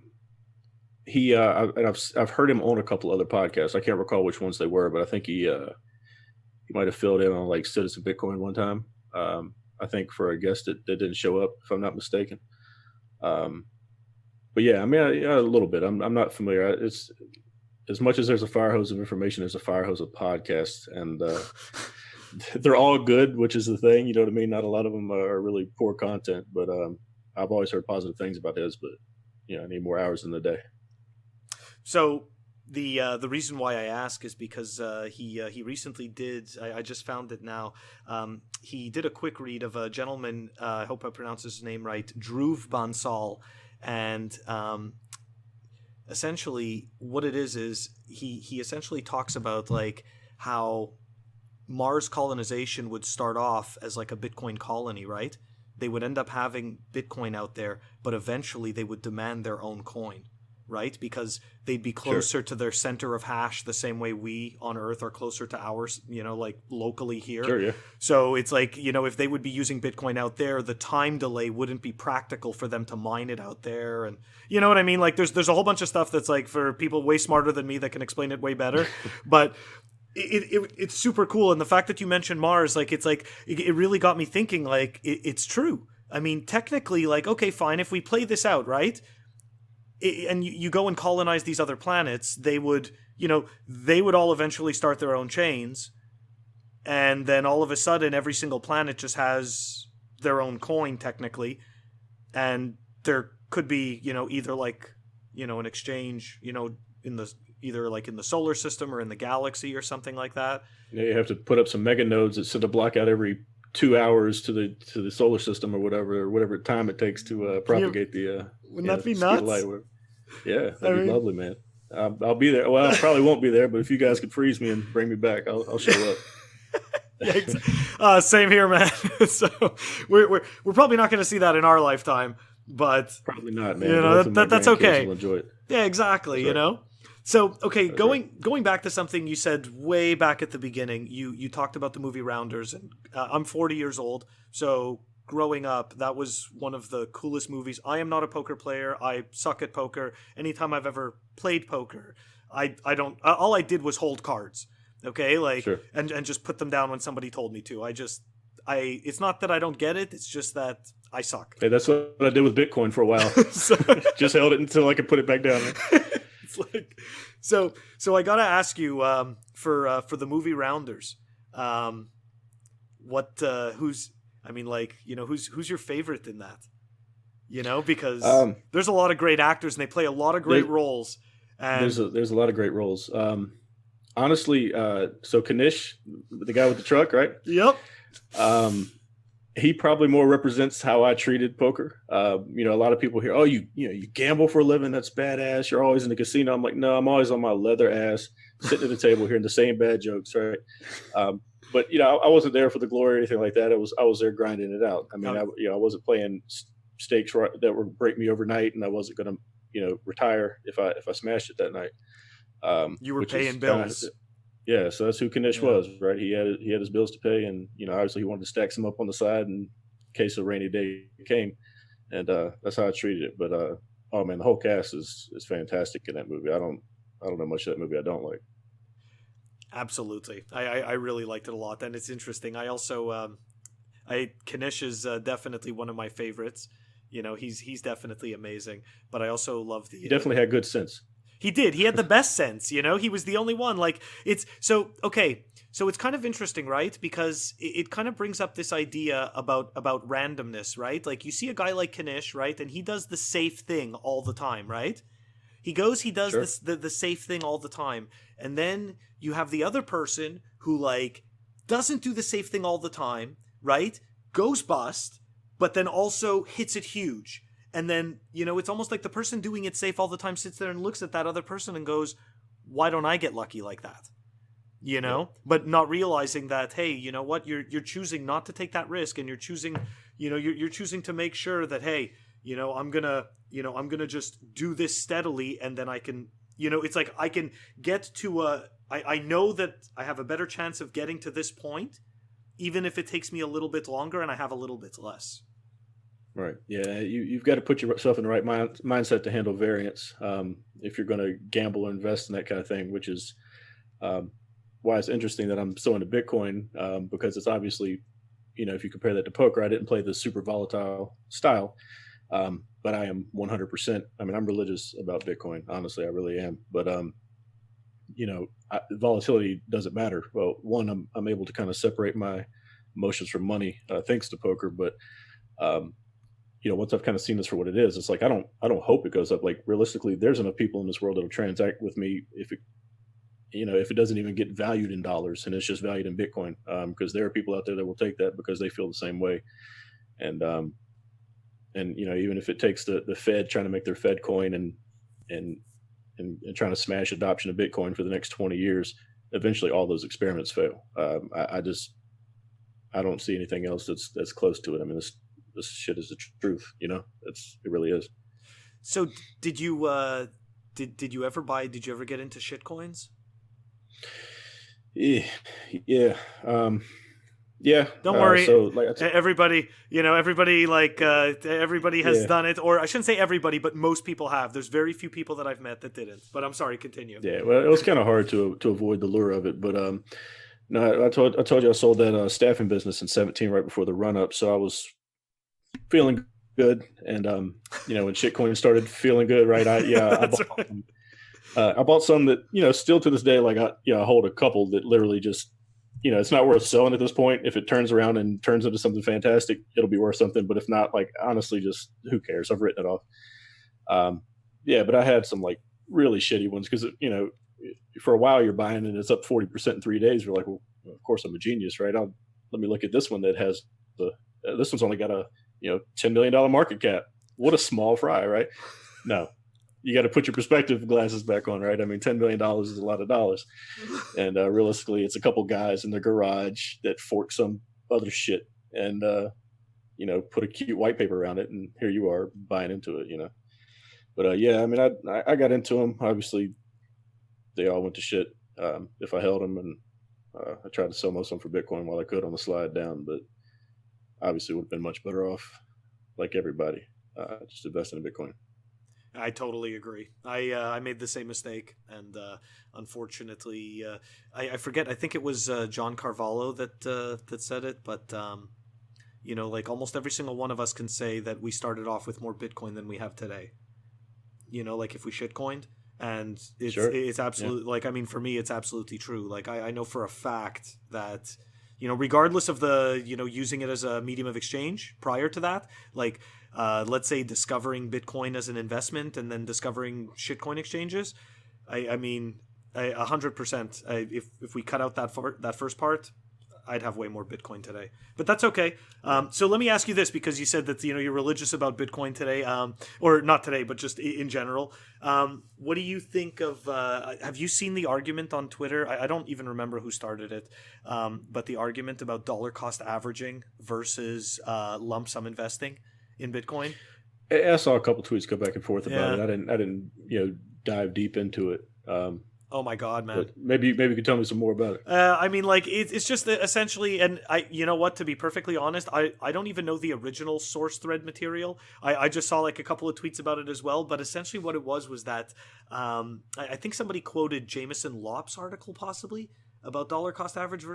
heard him on a couple other podcasts. I can't recall which ones they were, but I think he might have filled in on like Citizen Bitcoin one time. I think for a guest that didn't show up, if I'm not mistaken. Um, but yeah, I mean, a little bit. I'm not familiar. It's as much as there's a fire hose of information, there's a fire hose of podcasts, and they're all good, which is the thing. You know what I mean? Not a lot of them are really poor content, but I've always heard positive things about his. But I need more hours in the day. So the reason why I ask is because he recently did. I just found it now. He did a quick read of a gentleman. I hope I pronounce his name right, Dhruv Bansal, and essentially what it is he essentially talks about like how Mars colonization would start off as like a Bitcoin colony, right? They would end up having Bitcoin out there, but eventually they would demand their own coin, right? Because they'd be closer Sure, to their center of hash the same way we on Earth are closer to ours, like locally here. sure, yeah, So it's like, if they would be using Bitcoin out there, the time delay wouldn't be practical for them to mine it out there. And you know what I mean? Like there's a whole bunch of stuff that's like for people way smarter than me that can explain it way better. But it's super cool. And the fact that you mentioned Mars, like it really got me thinking, like it's true. I mean, technically, like, okay, fine, if we play this out, right? And you go and colonize these other planets, they would all eventually start their own chains, and then all of a sudden every single planet just has their own coin technically, and there could be either like an exchange in the either like in the solar system or in the galaxy or something like that. yeah. You have to put up some mega nodes that send a block out every 2 hours to the solar system or whatever time it takes to You, propagate the wouldn't that be speed of nuts? light. Yeah, I that'd be mean, lovely, man. I'll be there. Well, I probably won't be there, but if you guys could freeze me and bring me back, I'll show up. yeah, same here, man. So we're probably not going to see that in our lifetime, but Probably not, man. But hopefully my that's grandkids okay. will enjoy it. Yeah, exactly. That's right. So okay, That's right. going back to something you said way back at the beginning, you talked about the movie Rounders, and I'm 40 years old, so growing up, that was one of the coolest movies. I am not a poker player. I suck at poker. Anytime I've ever played poker, I don't. All I did was hold cards. Okay, like Sure. and just put them down when somebody told me to. It's not that I don't get it. It's just that I suck. Hey, that's what I did with Bitcoin for a while. So Just held it until I could put it back down. it's like so I gotta ask you for the movie Rounders, what who's I mean like who's your favorite in that, because Um, there's a lot of great actors and they play a lot of great there, roles, and there's a lot of great roles. Honestly, so Kanish, the guy with the truck, right? yep. Um, he probably more represents how I treated poker. A lot of people hear, "Oh, you gamble for a living? That's badass. You're always in the casino." I'm like, no, I'm always on my leather ass, sitting at the table hearing the same bad jokes, right? But I wasn't there for the glory or anything like that. I was there grinding it out. I mean, Oh, I wasn't playing stakes that would break me overnight, and I wasn't going to retire if I smashed it that night. You were which is paying kind of, bills. yeah. So that's who Kanish Yeah. was, right? He had his bills to pay, and obviously he wanted to stack some up on the side in case a rainy day came, and that's how I treated it. But oh man, the whole cast is fantastic in that movie. I don't know much of that movie I don't like. Absolutely. I really liked it a lot. And it's interesting. I also, Kanish is definitely one of my favorites. He's definitely amazing. But I also love He the, definitely had good sense. he did. He had the best sense, He was the only one. Like, it's so okay. So it's kind of interesting, right? Because it kind of brings up this idea about randomness, right? Like you see a guy like Kanish, right? And he does the safe thing all the time, right? He does Sure. this the safe thing all the time. And then you have the other person who like doesn't do the safe thing all the time, right? Goes bust, but then also hits it huge. And then, it's almost like the person doing it safe all the time sits there and looks at that other person and goes, "Why don't I get lucky like that?" Yep. But not realizing that, hey, you know what, you're choosing not to take that risk, and you're choosing, you're choosing to make sure that, hey, I'm gonna just do this steadily, and then I can, it's like I can get to I know that I have a better chance of getting to this point, even if it takes me a little bit longer and I have a little bit less. Right. Yeah. You've got to put yourself in the right mindset to handle variance, if you're going to gamble or invest in that kind of thing, which is um, why it's interesting that I'm so into Bitcoin, because it's obviously, if you compare that to poker, I didn't play the super volatile style, but I am 100%. I mean, I'm religious about Bitcoin. Honestly, I really am. But volatility doesn't matter. Well, one, I'm able to kind of separate my emotions from money, thanks to poker. But um, once I've kind of seen this for what it is, it's like I don't hope it goes up. Like realistically, there's enough people in this world that will transact with me if it doesn't even get valued in dollars and it's just valued in Bitcoin, because there are people out there that will take that because they feel the same way, and even if it takes the Fed trying to make their Fed coin and and trying to smash adoption of Bitcoin for the next 20 years, eventually all those experiments fail. I don't see anything else that's close to it. I mean, this shit is the truth. It really is. So did you did you ever did you ever get into shit coins? Yeah, yeah, yeah. Don't worry. So like, Everybody, everybody has yeah, done it, or I shouldn't say everybody, but most people have. There's very few people that I've met that didn't. But I'm sorry, continue. yeah. Well, it was kind of hard to avoid the lure of it, but no, I told you I sold that staffing business in 17 right before the run up, so I was feeling good, and when shitcoin started feeling good, right? I That's bought right. some, I bought some that still to this day, like I hold a couple that literally just it's not worth selling at this point. If it turns around and turns into something fantastic, it'll be worth something. But if not, like honestly, just who cares? I've written it off. Yeah, but I had some like really shitty ones because for a while you're buying and it's up 40% in 3 days. You're like, well, of course I'm a genius, right? Let me look at this one that has this one's only got a $10 million market cap. What a small fry, right? No, you got to put your perspective glasses back on, right? I mean, $10 million is a lot of dollars, and realistically, it's a couple guys in their garage that fork some other shit and put a cute white paper around it, and here you are buying into it. But yeah, I mean, I got into them. Obviously, they all went to shit. If I held them, and I tried to sell most of them for Bitcoin while I could on the slide down, but obviously would have been much better off, like everybody, just investing in Bitcoin. I totally agree. I made the same mistake, and unfortunately, I forget. I think it was John Carvalho that said it, but like almost every single one of us can say that we started off with more Bitcoin than we have today. Like if we shitcoined, and Sure. it's absolutely like, I mean, for me, it's absolutely true. Like I know for a fact that regardless of the using it as a medium of exchange prior to that, like let's say discovering Bitcoin as an investment and then discovering shitcoin exchanges, I mean, 100%. If we cut out that first part, I'd have way more Bitcoin today, but that's okay. So let me ask you this, because you said that you're religious about Bitcoin today, or not today, but just in general. What do you think of? Have you seen the argument on Twitter? I don't even remember who started it, but the argument about dollar cost averaging versus lump sum investing in Bitcoin. I saw a couple tweets go back and forth about Yeah. it. I didn't dive deep into it. Oh my God, man. But maybe you could tell me some more about it. I mean, like it's just essentially, and you know what? To be perfectly honest, I don't even know the original source thread material. I just saw like a couple of tweets about it as well. But essentially, what it was that I think somebody quoted Jameson Lopp's article possibly about dollar cost average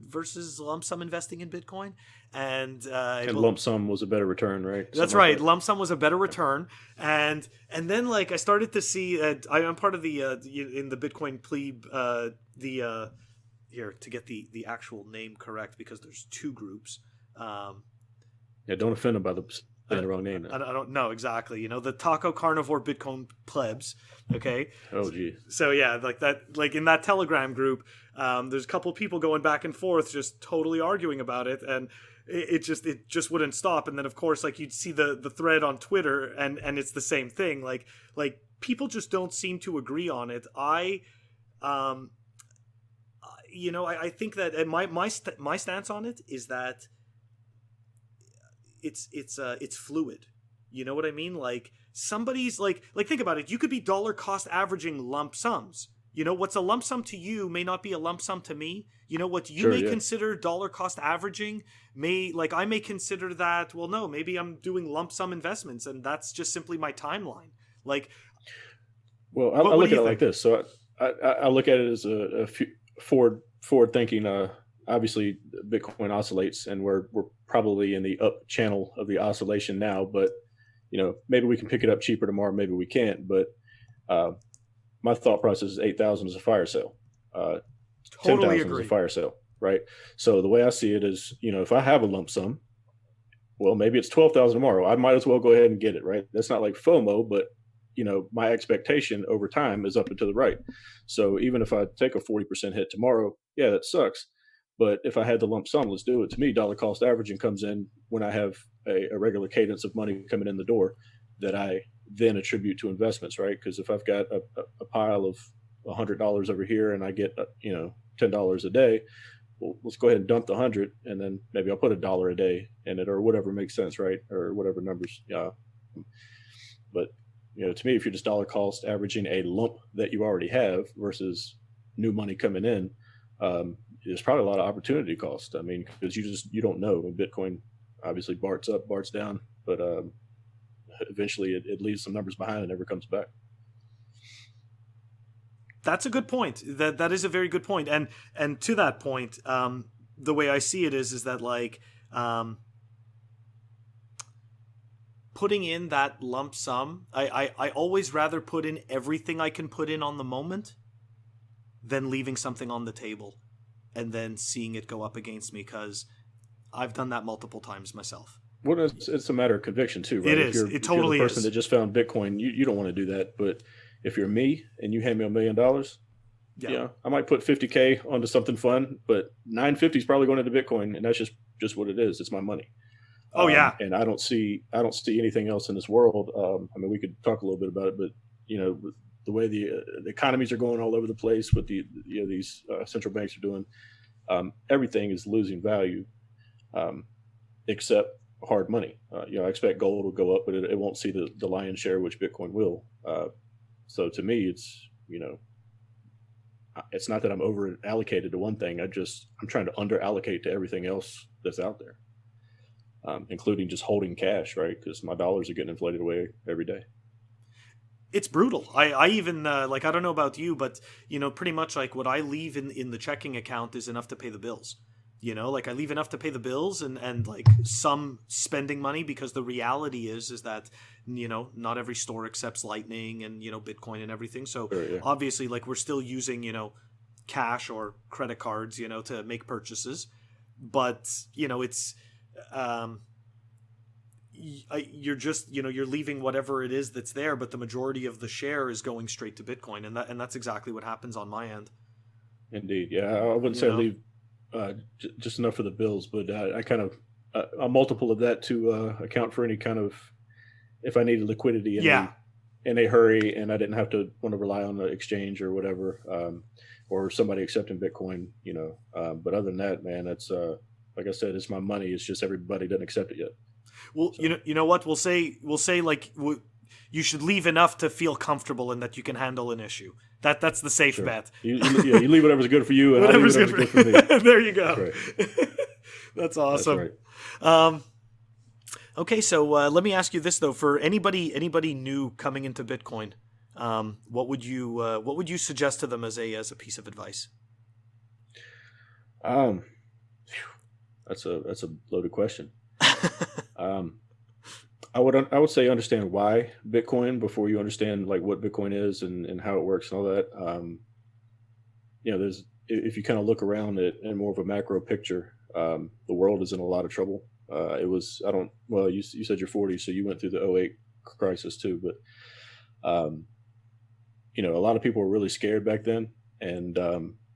versus lump sum investing in Bitcoin, and Lump sum was a better return, right? That's Something right. like that. Lump sum was a better return, and then like I started to see. I'm part of the in the Bitcoin plebe. Here to get the actual name correct because there's two groups. Yeah, don't offend them by saying the wrong name. Now. I don't know exactly. You know, the Taco Carnivore Bitcoin plebs. Okay. Oh, geez. So yeah, like that, like in that Telegram group, there's a couple of people going back and forth, just totally arguing about it, and it just wouldn't stop. And then of course, like you'd see the thread on Twitter, and it's the same thing. Like people just don't seem to agree on it. I think that, and my stance on it is that it's fluid. You know what I mean? Like somebody's like think about it. You could be dollar cost averaging lump sums. You know, what's a lump sum to you may not be a lump sum to me. You know, what you may consider dollar cost averaging I may consider that, well, no, maybe I'm doing lump sum investments and that's just simply my timeline. Like, well, I look at it like this. So I look at it as a forward thinking. Obviously, Bitcoin oscillates, and we're probably in the up channel of the oscillation now. But you know, maybe we can pick it up cheaper tomorrow. Maybe we can't. But my thought process is 8,000 is a fire sale. Totally 10,000 is a fire sale, right? So the way I see it is, you know, if I have a lump sum, well, maybe it's 12,000 tomorrow. I might as well go ahead and get it, right? That's not like FOMO, but you know, my expectation over time is up and to the right. So even if I take a 40% hit tomorrow, yeah, that sucks. But if I had the lump sum, let's do it. To me, dollar cost averaging comes in when I have a regular cadence of money coming in the door that I then attribute to investments, right? Because if I've got a pile of $100 over here and I get, $10 a day, well, let's go ahead and dump the 100 and then maybe I'll put $1 a day in it or whatever makes sense, right? Or whatever numbers. Yeah. But you know, to me, if you're just dollar cost averaging a lump that you already have versus new money coming in, there's probably a lot of opportunity cost. I mean, because you don't know. Bitcoin obviously barts up, barts down, but eventually it leaves some numbers behind and never comes back. That's a good point. That is a very good point. And to that point, the way I see it is that like putting in that lump sum, I always rather put in everything I can put in on the moment than leaving something on the table and then seeing it go up against me, because I've done that multiple times myself. Well, it's a matter of conviction too, right? It is. It totally is. If you're the person that just found Bitcoin, you don't want to do that. But if you're me and you hand me $1 million, yeah, I might put 50K onto something fun, but 950 is probably going into Bitcoin, and that's just what it is. It's my money. Oh yeah. And I don't see anything else in this world. I mean, we could talk a little bit about it, but you know, the way the economies are going all over the place, what these central banks are doing, everything is losing value, except hard money. I expect gold will go up, but it won't see the lion's share, which Bitcoin will. So to me, it's not that I'm over allocated to one thing. I'm trying to under allocate to everything else that's out there, including just holding cash, right? Because my dollars are getting inflated away every day. It's brutal. I even I don't know about you, but pretty much like what I leave in the checking account is enough to pay the bills. I leave enough to pay the bills and like some spending money, because the reality is that not every store accepts Lightning and Bitcoin and everything. So sure, yeah. Obviously, like, we're still using cash or credit cards to make purchases, but it's you're just you're leaving whatever it is that's there, but the majority of the share is going straight to Bitcoin, and that's exactly what happens on my end. Indeed, yeah. I wouldn't say leave just enough for the bills, but I kind of a multiple of that to account for any kind of, if I needed liquidity in a hurry and I didn't have to want to rely on the exchange or whatever, or somebody accepting Bitcoin, but other than that, man, it's like I said, it's my money. It's just everybody doesn't accept it yet. Well, so. You know what we'll say like you should leave enough to feel comfortable and that you can handle an issue. That's the safe Sure. bet. You leave whatever's good for you, and I'll leave whatever's good for me. There you go. That's right. That's awesome. That's right. Okay, so let me ask you this though: for anybody new coming into Bitcoin, what would you suggest to them as a piece of advice? That's a loaded question. I would say understand why Bitcoin before you understand like what Bitcoin is and how it works and all that. There's if you kind of look around it in more of a macro picture, the world is in a lot of trouble. You said you're 40, so you went through the '08 crisis too, but a lot of people were really scared back then, and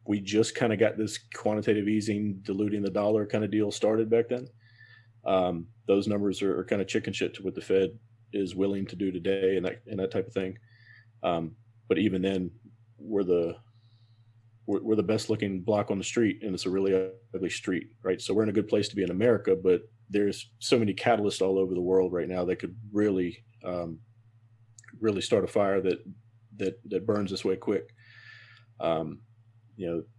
we just kind of got this quantitative easing, diluting the dollar kind of deal started back then. Those numbers are kind of chicken shit to what the Fed is willing to do today and that type of thing. But even then, we're the best looking block on the street, and it's a really ugly street, right? So we're in a good place to be in America, but there's so many catalysts all over the world right now that could really, really start a fire that burns this way quick.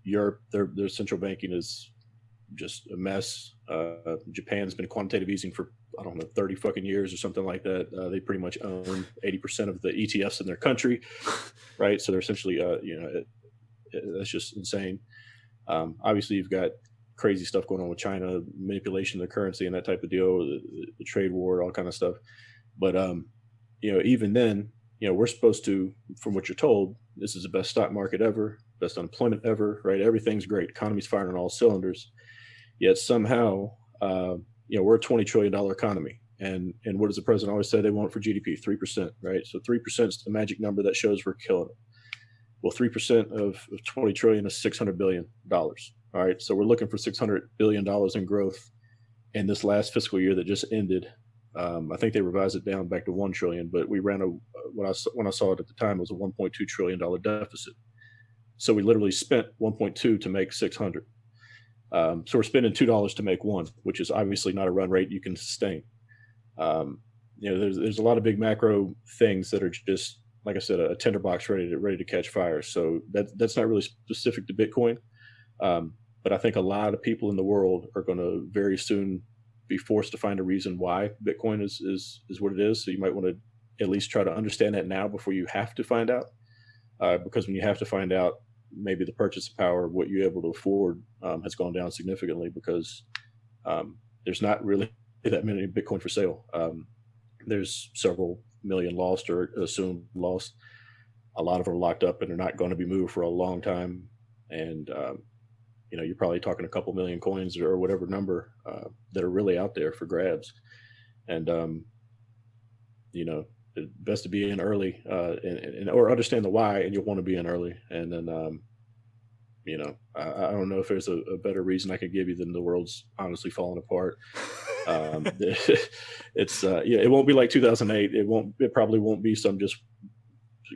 Europe, their central banking is just a mess. Japan's been quantitative easing for, I don't know, 30 fucking years or something like that. They pretty much own 80% of the ETFs in their country, right? So they're essentially, that's just insane. Obviously, you've got crazy stuff going on with China, manipulation of the currency and that type of deal, the trade war, all kind of stuff. But, even then, we're supposed to, from what you're told, this is the best stock market ever, best unemployment ever, right? Everything's great. Economy's firing on all cylinders. Yet somehow, we're a $20 trillion economy. And what does the president always say they want for GDP? 3%, right? So 3% is the magic number that shows we're killing it. Well, 3% of 20 trillion is $600 billion. All right. So we're looking for $600 billion in growth in this last fiscal year that just ended. I think they revised it down back to 1 trillion, but we ran when I saw it at the time, it was a $1.2 trillion deficit. So we literally spent 1.2 to make 600. So we're spending $2 to make one, which is obviously not a run rate you can sustain. There's a lot of big macro things that are just, like I said, a tinderbox ready to catch fire. So that's not really specific to Bitcoin. But I think a lot of people in the world are going to very soon be forced to find a reason why Bitcoin is what it is. So you might want to at least try to understand that now before you have to find out. Because when you have to find out, maybe the purchasing power of what you're able to afford has gone down significantly because there's not really that many Bitcoin for sale. There's several million lost or assumed lost. A lot of them are locked up and they're not going to be moved for a long time. And, you're probably talking a couple million coins or whatever number that are really out there for grabs. And, best to be in early or understand the why, and you'll want to be in early. And then, I don't know if there's a better reason I could give you than the world's honestly falling apart. It won't be like 2008. It probably won't be some just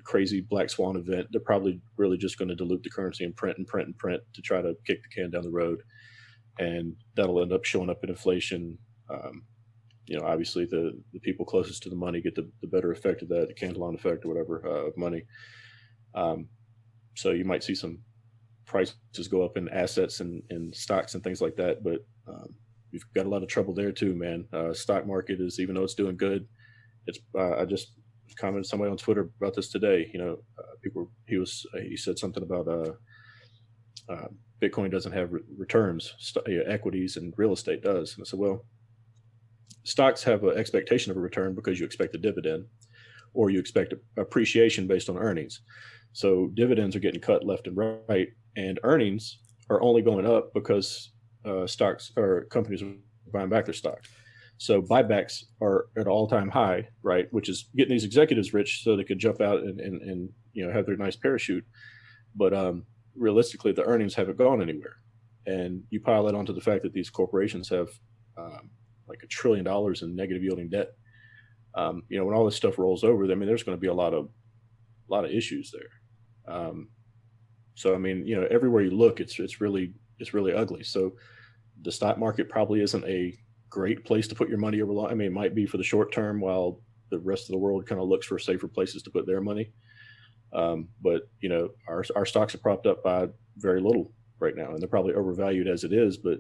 crazy black swan event. They're probably really just going to dilute the currency and print to try to kick the can down the road. And that'll end up showing up in inflation. Obviously the people closest to the money get the better effect of that, the Cantillon effect or whatever of money. So you might see some prices go up in assets and stocks and things like that. But we've got a lot of trouble there too, man. Stock market is, even though it's doing good, I just commented somebody on Twitter about this today. He said something about Bitcoin doesn't have returns, equities and real estate does. And I said, well, stocks have an expectation of a return because you expect a dividend or you expect appreciation based on earnings. So dividends are getting cut left and right, and earnings are only going up because stocks or companies are buying back their stock. So buybacks are at an all-time high, right? Which is getting these executives rich so they could jump out and have their nice parachute. But realistically, the earnings haven't gone anywhere. And you pile that onto the fact that these corporations have like $1 trillion in negative yielding debt. When all this stuff rolls over, there's going to be a lot of issues there. Everywhere you look, it's really ugly. So the stock market probably isn't a great place to put your money over long. It might be for the short term while the rest of the world kind of looks for safer places to put their money. But our stocks are propped up by very little right now, and they're probably overvalued as it is. But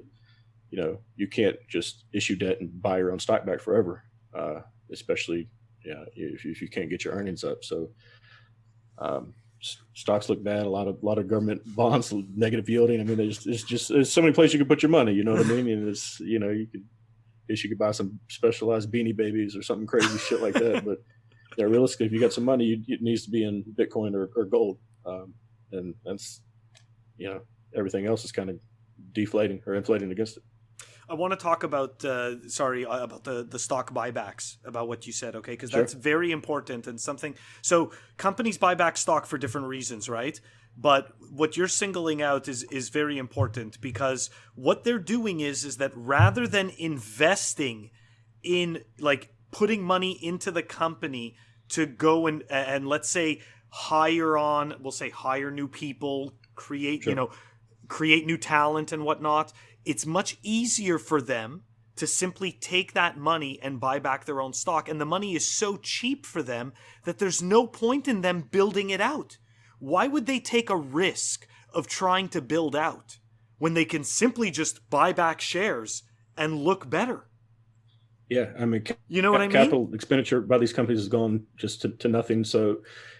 you can't just issue debt and buy your own stock back forever, especially if you can't get your earnings up. So stocks look bad. A lot of government bonds, negative yielding. I mean, there's so many places you can put your money. You know what I mean? And it's you could buy some specialized Beanie Babies or something crazy shit like that. But realistically, if you got some money, it needs to be in Bitcoin or gold, and that's everything else is kind of deflating or inflating against it. I want to talk about about the stock buybacks, about what you said, okay? Because that's very important and something. So companies buy back stock for different reasons, right? But what you're singling out is very important, because what they're doing is that rather than investing in like putting money into the company to go and let's say hire new people, create create new talent and whatnot, it's much easier for them to simply take that money and buy back their own stock. And the money is so cheap for them that there's no point in them building it out. Why would they take a risk of trying to build out when they can simply just buy back shares and look better? Yeah, I mean, you know what I mean? Capital expenditure by these companies has gone just to nothing. So,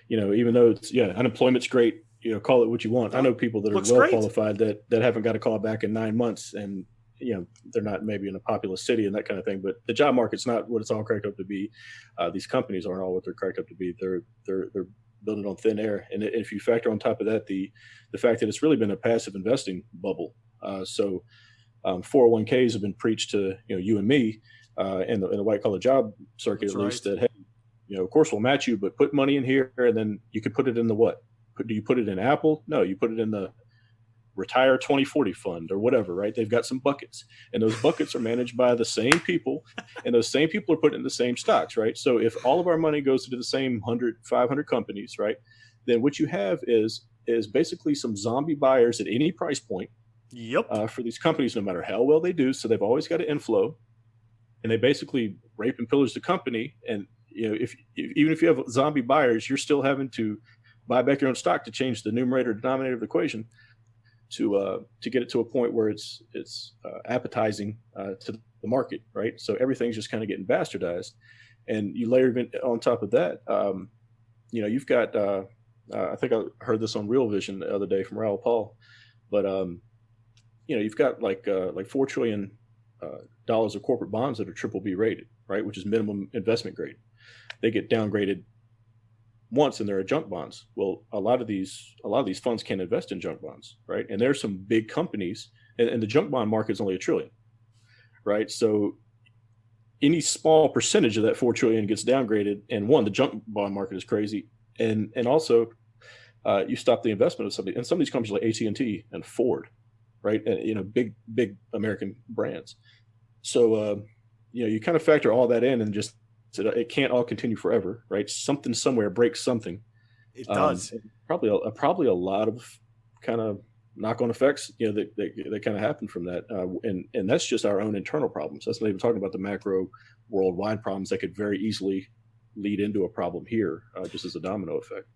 even though it's unemployment's great, call it what you want. I know people that are well qualified that haven't got a call back in 9 months, and they're not maybe in a populous city and that kind of thing. But the job market's not what it's all cracked up to be. These companies aren't all what they're cracked up to be. They're building on thin air. And if you factor on top of that the fact that it's really been a passive investing bubble. So 401ks have been preached to you and me in the white collar job circuit. That's at least that, hey, of course we'll match you, but put money in here, and then you could put it in the what? Do you put it in Apple? No, you put it in the Retire 2040 fund or whatever, right? They've got some buckets, and those buckets are managed by the same people, and those same people are putting in the same stocks, right? So if all of our money goes into the same 100, 500 companies, right, then what you have is basically some zombie buyers at any price point. Yep. For these companies, no matter how well they do. So they've always got an inflow, and they basically rape and pillage the company. And even if you have zombie buyers, you're still having to buy back your own stock to change the numerator denominator of the equation to get it to a point where it's appetizing to the market, right? So everything's just kind of getting bastardized, and you layer on top of that, you've got I think I heard this on Real Vision the other day from Raoul Paul, but you've got like $4 trillion of corporate bonds that are BBB rated, right, which is minimum investment grade. They get downgraded once and they're junk bonds. Well, a lot of these funds can't invest in junk bonds, right? And there's some big companies, and the junk bond market is only $1 trillion, right? So any small percentage of that $4 trillion gets downgraded, and the junk bond market is crazy, and also you stop the investment of somebody, and some of these companies like AT&T and Ford, right? And, big American brands. So you kind of factor all that in, and just it can't all continue forever, right? Something somewhere breaks something. It does. Probably a lot of kind of knock-on effects, that kind of happen from that, and that's just our own internal problems. That's not even talking about the macro worldwide problems that could very easily lead into a problem here, just as a domino effect.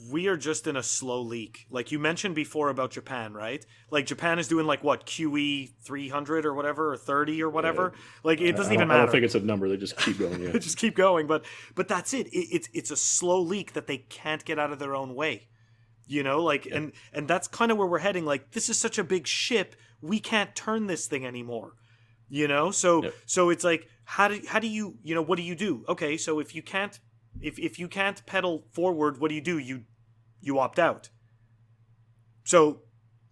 We are just in a slow leak. Like you mentioned before about Japan, right? Like Japan is doing like what, QE 300 or whatever, or 30 or whatever. Yeah. Like it doesn't even matter. I don't think it's a number. They just keep going. Yeah. Just keep going. But that's it. It's a slow leak that they can't get out of their own way. And that's kind of where we're heading. Like, this is such a big ship, we can't turn this thing anymore. So it's like, how do you, what do you do? Okay, so if you can't pedal forward, what do? You opt out. So,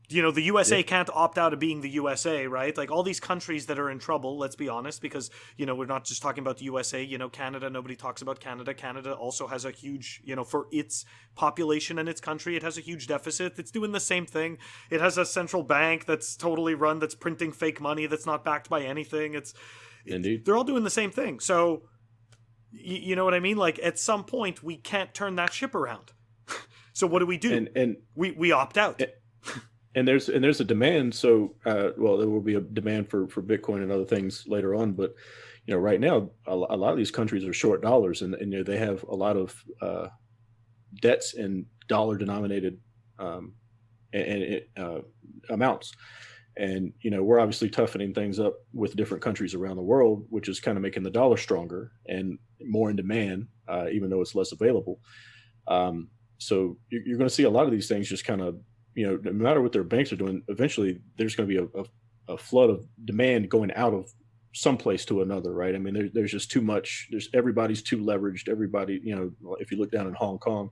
the USA can't opt out of being the USA, right? Like all these countries that are in trouble, let's be honest, because, we're not just talking about the USA, Canada, nobody talks about Canada. Canada also has a huge, for its population and its country, it has a huge deficit. It's doing the same thing. It has a central bank that's totally run, that's printing fake money, that's not backed by anything. Indeed. They're all doing the same thing. So, you know what I mean? Like at some point we can't turn that ship around. So what do? And we opt out. there's a demand. So, well, there will be a demand for Bitcoin and other things later on. But right now, a lot of these countries are short dollars, and they have a lot of debts in dollar denominated amounts. And we're obviously toughening things up with different countries around the world, which is kind of making the dollar stronger and more in demand, even though it's less available. So you're going to see a lot of these things just kind of, no matter what their banks are doing, eventually there's going to be a flood of demand going out of some place to another, right? I mean, there's just too much. Everybody's too leveraged. Everybody, if you look down in Hong Kong,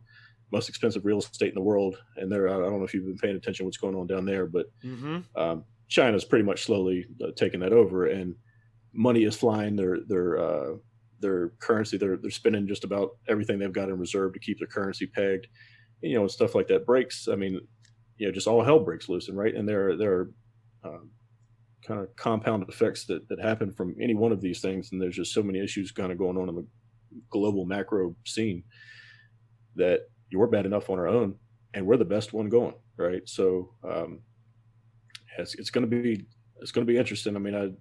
most expensive real estate in the world, and I don't know if you've been paying attention to what's going on down there, but China's pretty much slowly taking that over, and money is flying. Their currency, they're spending just about everything they've got in reserve to keep their currency pegged. And stuff like that breaks. I mean, just all hell breaks loose, and there are kind of compound effects that happen from any one of these things. And there's just so many issues kind of going on in the global macro scene that we're bad enough on our own, and we're the best one going, right? So it's going to be interesting. I mean,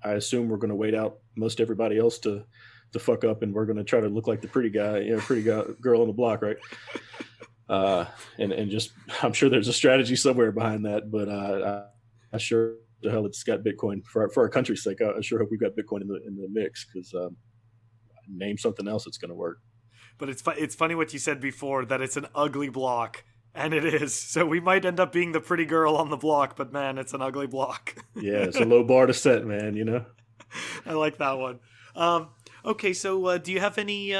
I assume we're going to wait out most everybody else to fuck up, and we're going to try to look like the pretty girl on the block, right? And just, I'm sure there's a strategy somewhere behind that, but I sure the hell it's got Bitcoin for our country's sake. I sure hope we've got Bitcoin in the mix, because name something else that's going to work. But it's funny what you said before, that it's an ugly block, and it is. So we might end up being the pretty girl on the block, but man, it's an ugly block. Yeah, it's a low bar to set, man. I like that one. Okay, so do you have any,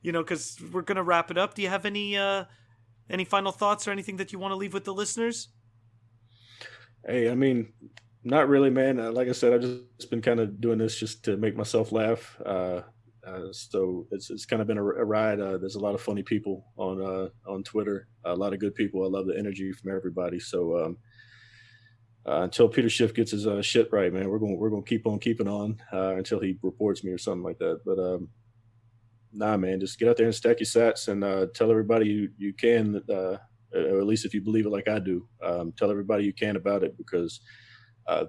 because we're going to wrap it up, do you have any final thoughts or anything that you want to leave with the listeners? Hey, I mean, not really, man. Like I said, I've just been kind of doing this just to make myself laugh. So it's kind of been a ride. There's a lot of funny people on Twitter, a lot of good people. I love the energy from everybody. So until Peter Schiff gets his shit right, man, we're going to keep on keeping on until he reports me or something like that. But nah, man, just get out there and stack your sats, and tell everybody you can, or at least if you believe it like I do, tell everybody you can about it, because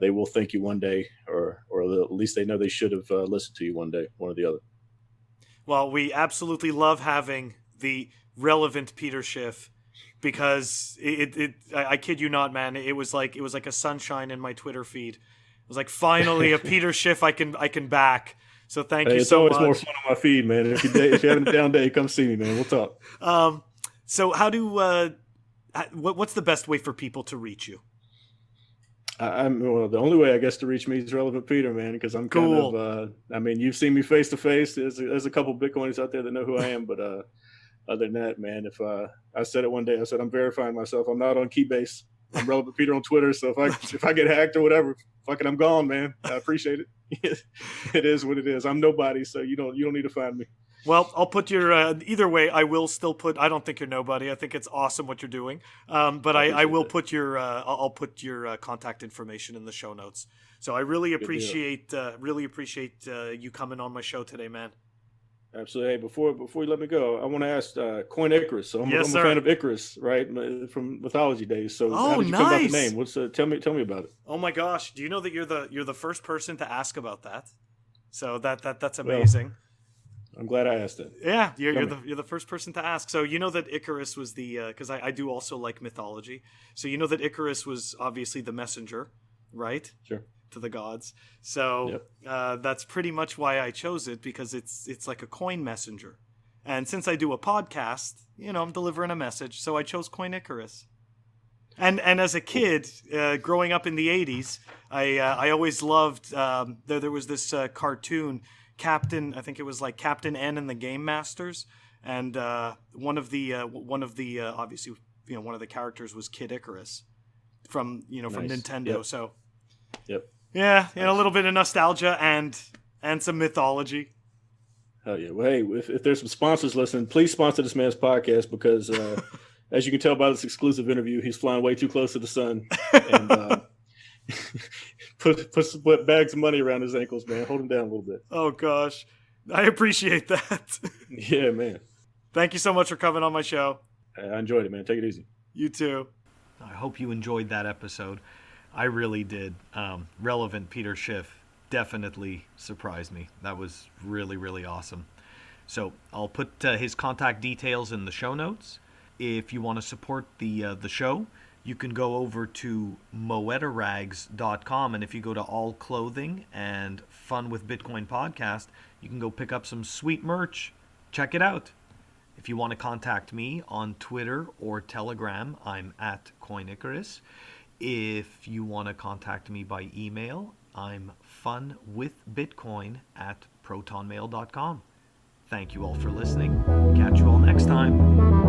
they will thank you one day, or at least they know they should have listened to you one day, one or the other. Well, we absolutely love having the relevant Peter Schiff, because I kid you not, man, it was like a sunshine in my Twitter feed. It was like, finally a Peter Schiff I can back. So thank you so much. It's always more fun on my feed, man. If you're having a down day, come see me, man. We'll talk. So how do what's the best way for people to reach you? The only way, I guess, to reach me is Relevant Peter, man, because I'm kind of, I mean, you've seen me face to face. There's a couple Bitcoiners out there that know who I am, but other than that, man, if I said it one day, I said, I'm verifying myself. I'm not on Keybase. I'm Relevant Peter on Twitter. So if I get hacked or whatever, fucking, I'm gone, man. I appreciate it. It is what it is. I'm nobody, so you don't need to find me. Well, I'll put your either way. I will still put. I don't think you're nobody. I think it's awesome what you're doing. But I will put your. I'll put your contact information in the show notes. So I really appreciate you coming on my show today, man. Absolutely. Hey, before you let me go, I want to ask Coin Icarus. So I'm a fan of Icarus, right, from mythology days. So how did you come about the name? What's tell me about it? Oh my gosh! Do you know that you're the first person to ask about that? So that's amazing. Well, I'm glad I asked it. Yeah, you're the first person to ask. So you know that Icarus was the because I do also like mythology. So you know that Icarus was obviously the messenger, right? Sure. To the gods. So that's pretty much why I chose it, because it's like a coin messenger. And since I do a podcast, I'm delivering a message, so I chose Coin Icarus. And as a kid, growing up in the 80s, I always loved there was this cartoon, Captain, I think it was like Captain N and the Game Masters, and one of the obviously one of the characters was Kid Icarus from from Nintendo. Yep. So yeah, a little bit of nostalgia and some mythology. Hell yeah! Well, hey, if there's some sponsors listening, please sponsor this man's podcast, because as you can tell by this exclusive interview, he's flying way too close to the sun, and put bags of money around his ankles, man. Hold him down a little bit. Oh gosh, I appreciate that. Yeah, man. Thank you so much for coming on my show. I enjoyed it, man. Take it easy. You too. I hope you enjoyed that episode. I really did. Relevant Peter Schiff definitely surprised me. That was really, really awesome. So I'll put his contact details in the show notes. If you want to support the show, you can go over to moetarags.com, and if you go to All Clothing and Fun with Bitcoin podcast, you can go pick up some sweet merch. Check it out. If you want to contact me on Twitter or Telegram, I'm at CoinIcarus. If you want to contact me by email, I'm funwithbitcoin@protonmail.com. Thank you all for listening. Catch you all next time.